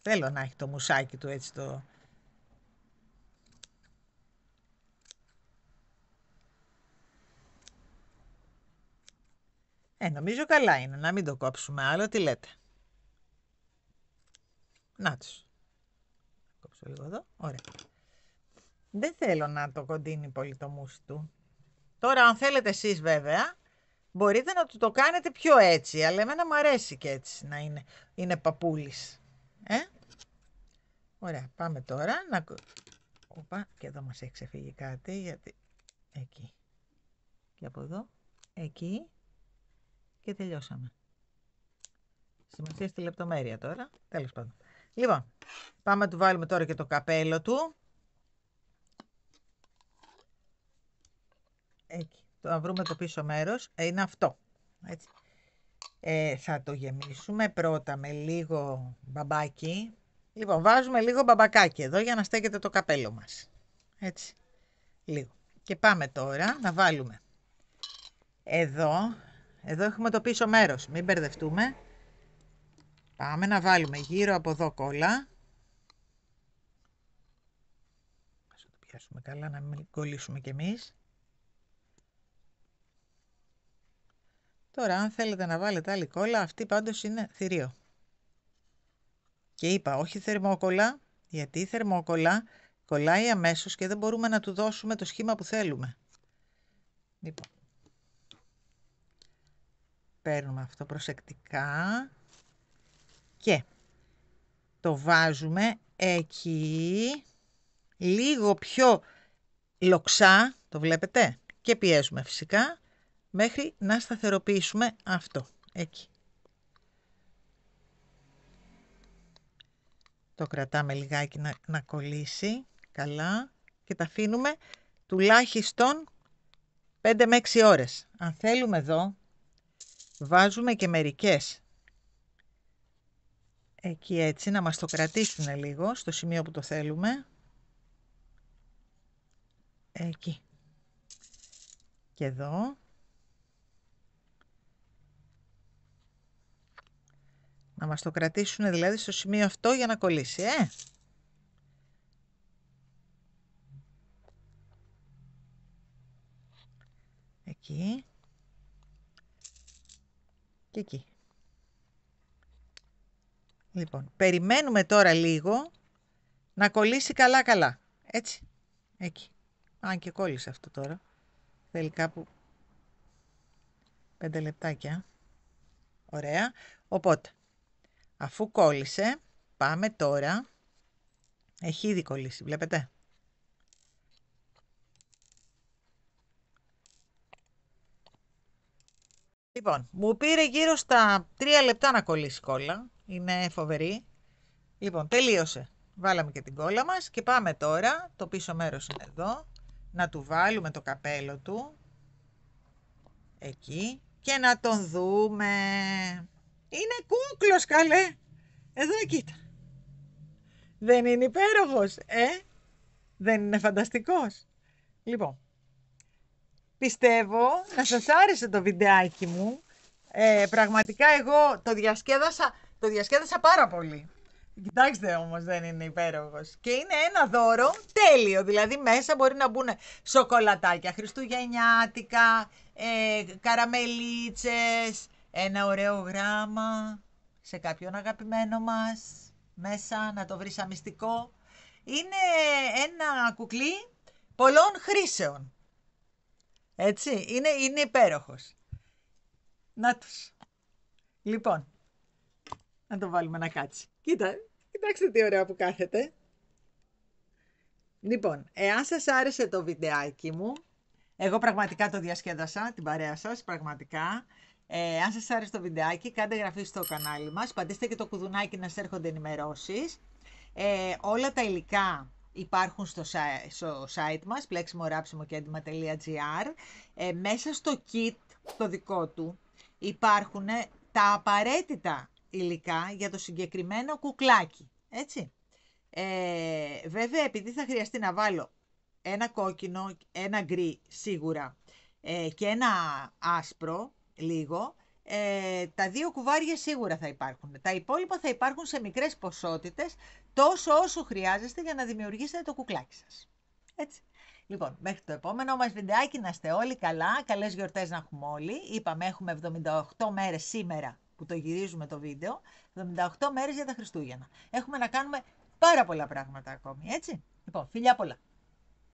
Θέλω να έχει το μουσάκι του έτσι το... Νομίζω καλά είναι, να μην το κόψουμε άλλο, τι λέτε? Να τους. Κόψω λίγο εδώ, ωραία. Δεν θέλω να το κοντίνει πολύ το μουσι του. Τώρα, αν θέλετε εσείς βέβαια, μπορείτε να του το κάνετε πιο έτσι, αλλά εμένα μου αρέσει και έτσι να είναι παππούλης. Ωραία, πάμε τώρα να... Οπα, και εδώ μας έχει ξεφύγει κάτι, γιατί... Εκεί. Και από εδώ, εκεί. Και τελειώσαμε. Σημασία στη λεπτομέρεια τώρα. Τέλος πάντων. Λοιπόν, πάμε να του βάλουμε τώρα και το καπέλο του. Εκεί. Να βρούμε το πίσω μέρος. Είναι αυτό. Έτσι. Θα το γεμίσουμε πρώτα με λίγο μπαμπάκι. Λοιπόν, βάζουμε λίγο μπαμπακάκι εδώ για να στέκεται το καπέλο μας. Έτσι. Λίγο. Και πάμε τώρα να βάλουμε εδώ. Εδώ έχουμε το πίσω μέρος. Μην μπερδευτούμε. Πάμε να βάλουμε γύρω από εδώ κόλλα. Ας το πιάσουμε καλά, να μην κολλήσουμε κι εμείς. Τώρα, αν θέλετε να βάλετε άλλη κόλλα, αυτή πάντως είναι θηρίο. Και είπα, όχι θερμόκολλα, γιατί η θερμόκολλα κολλάει αμέσως και δεν μπορούμε να του δώσουμε το σχήμα που θέλουμε. Λοιπόν, παίρνουμε αυτό προσεκτικά και το βάζουμε εκεί, λίγο πιο λοξά, το βλέπετε, και πιέζουμε φυσικά, μέχρι να σταθεροποιήσουμε αυτό, εκεί. Το κρατάμε λιγάκι να κολλήσει καλά και τα αφήνουμε τουλάχιστον 5 με 6 ώρες. Αν θέλουμε εδώ, βάζουμε και μερικές εκεί έτσι, να μας το κρατήσουν λίγο στο σημείο που το θέλουμε. Εκεί. Και εδώ. Να μας το κρατήσουν δηλαδή στο σημείο αυτό για να κολλήσει, Εκεί. Και εκεί. Λοιπόν, περιμένουμε τώρα λίγο να κολλήσει καλά. Έτσι. Εκεί. Αν και κόλλησε αυτό τώρα. Θέλει κάπου 5 λεπτάκια. Ωραία. Οπότε, αφού κόλλησε, πάμε τώρα. Έχει ήδη κολλήσει, βλέπετε. Λοιπόν, μου πήρε γύρω στα 3 λεπτά να κολλήσει κόλλα. Είναι φοβερή. Λοιπόν, τελείωσε. Βάλαμε και την κόλλα μας και πάμε τώρα, το πίσω μέρος είναι εδώ, να του βάλουμε το καπέλο του. Εκεί. Και να τον δούμε. Είναι κούκλος, καλέ. Εδώ, κοίτα. Δεν είναι υπέροχος, Δεν είναι φανταστικός? Λοιπόν, πιστεύω να σας άρεσε το βιντεάκι μου. Πραγματικά εγώ το διασκέδασα πάρα πολύ. Κοιτάξτε όμως, δεν είναι υπέροχος? Και είναι ένα δώρο τέλειο. Δηλαδή μέσα μπορεί να μπουν σοκολατάκια χριστουγεννιάτικα, καραμελίτσες, ένα ωραίο γράμμα σε κάποιον αγαπημένο μας. Μέσα να το βρεις αμυστικό. Είναι ένα κουκλί πολλών χρήσεων. Έτσι, είναι υπέροχος. Να τους. Λοιπόν, να το βάλουμε να κάτσει. Κοιτάξτε τι ωραία που κάθεται. Λοιπόν, εάν σας άρεσε το βιντεάκι μου, εγώ πραγματικά το διασκέδασα, την παρέα σας, πραγματικά. Αν σας άρεσε το βιντεάκι, κάντε εγγραφή στο κανάλι μας, πατήστε και το κουδουνάκι να σας έρχονται ενημερώσεις. Όλα τα υλικά υπάρχουν στο site μας, pleximoraψimokentima.gr. Μέσα στο kit το δικό του υπάρχουν τα απαραίτητα υλικά για το συγκεκριμένο κουκλάκι, έτσι. Βέβαια, επειδή θα χρειαστεί να βάλω ένα κόκκινο, ένα γκρι σίγουρα και ένα άσπρο λίγο, τα δύο κουβάρια σίγουρα θα υπάρχουν. Τα υπόλοιπα θα υπάρχουν σε μικρές ποσότητες, τόσο όσο χρειάζεστε για να δημιουργήσετε το κουκλάκι σας. Έτσι. Λοιπόν, μέχρι το επόμενο μας βιντεάκι να είστε όλοι καλά, καλές γιορτές να έχουμε όλοι. Είπαμε έχουμε 78 μέρες σήμερα που το γυρίζουμε το βίντεο, 78 μέρες για τα Χριστούγεννα. Έχουμε να κάνουμε πάρα πολλά πράγματα ακόμη, έτσι. Λοιπόν, φιλιά πολλά.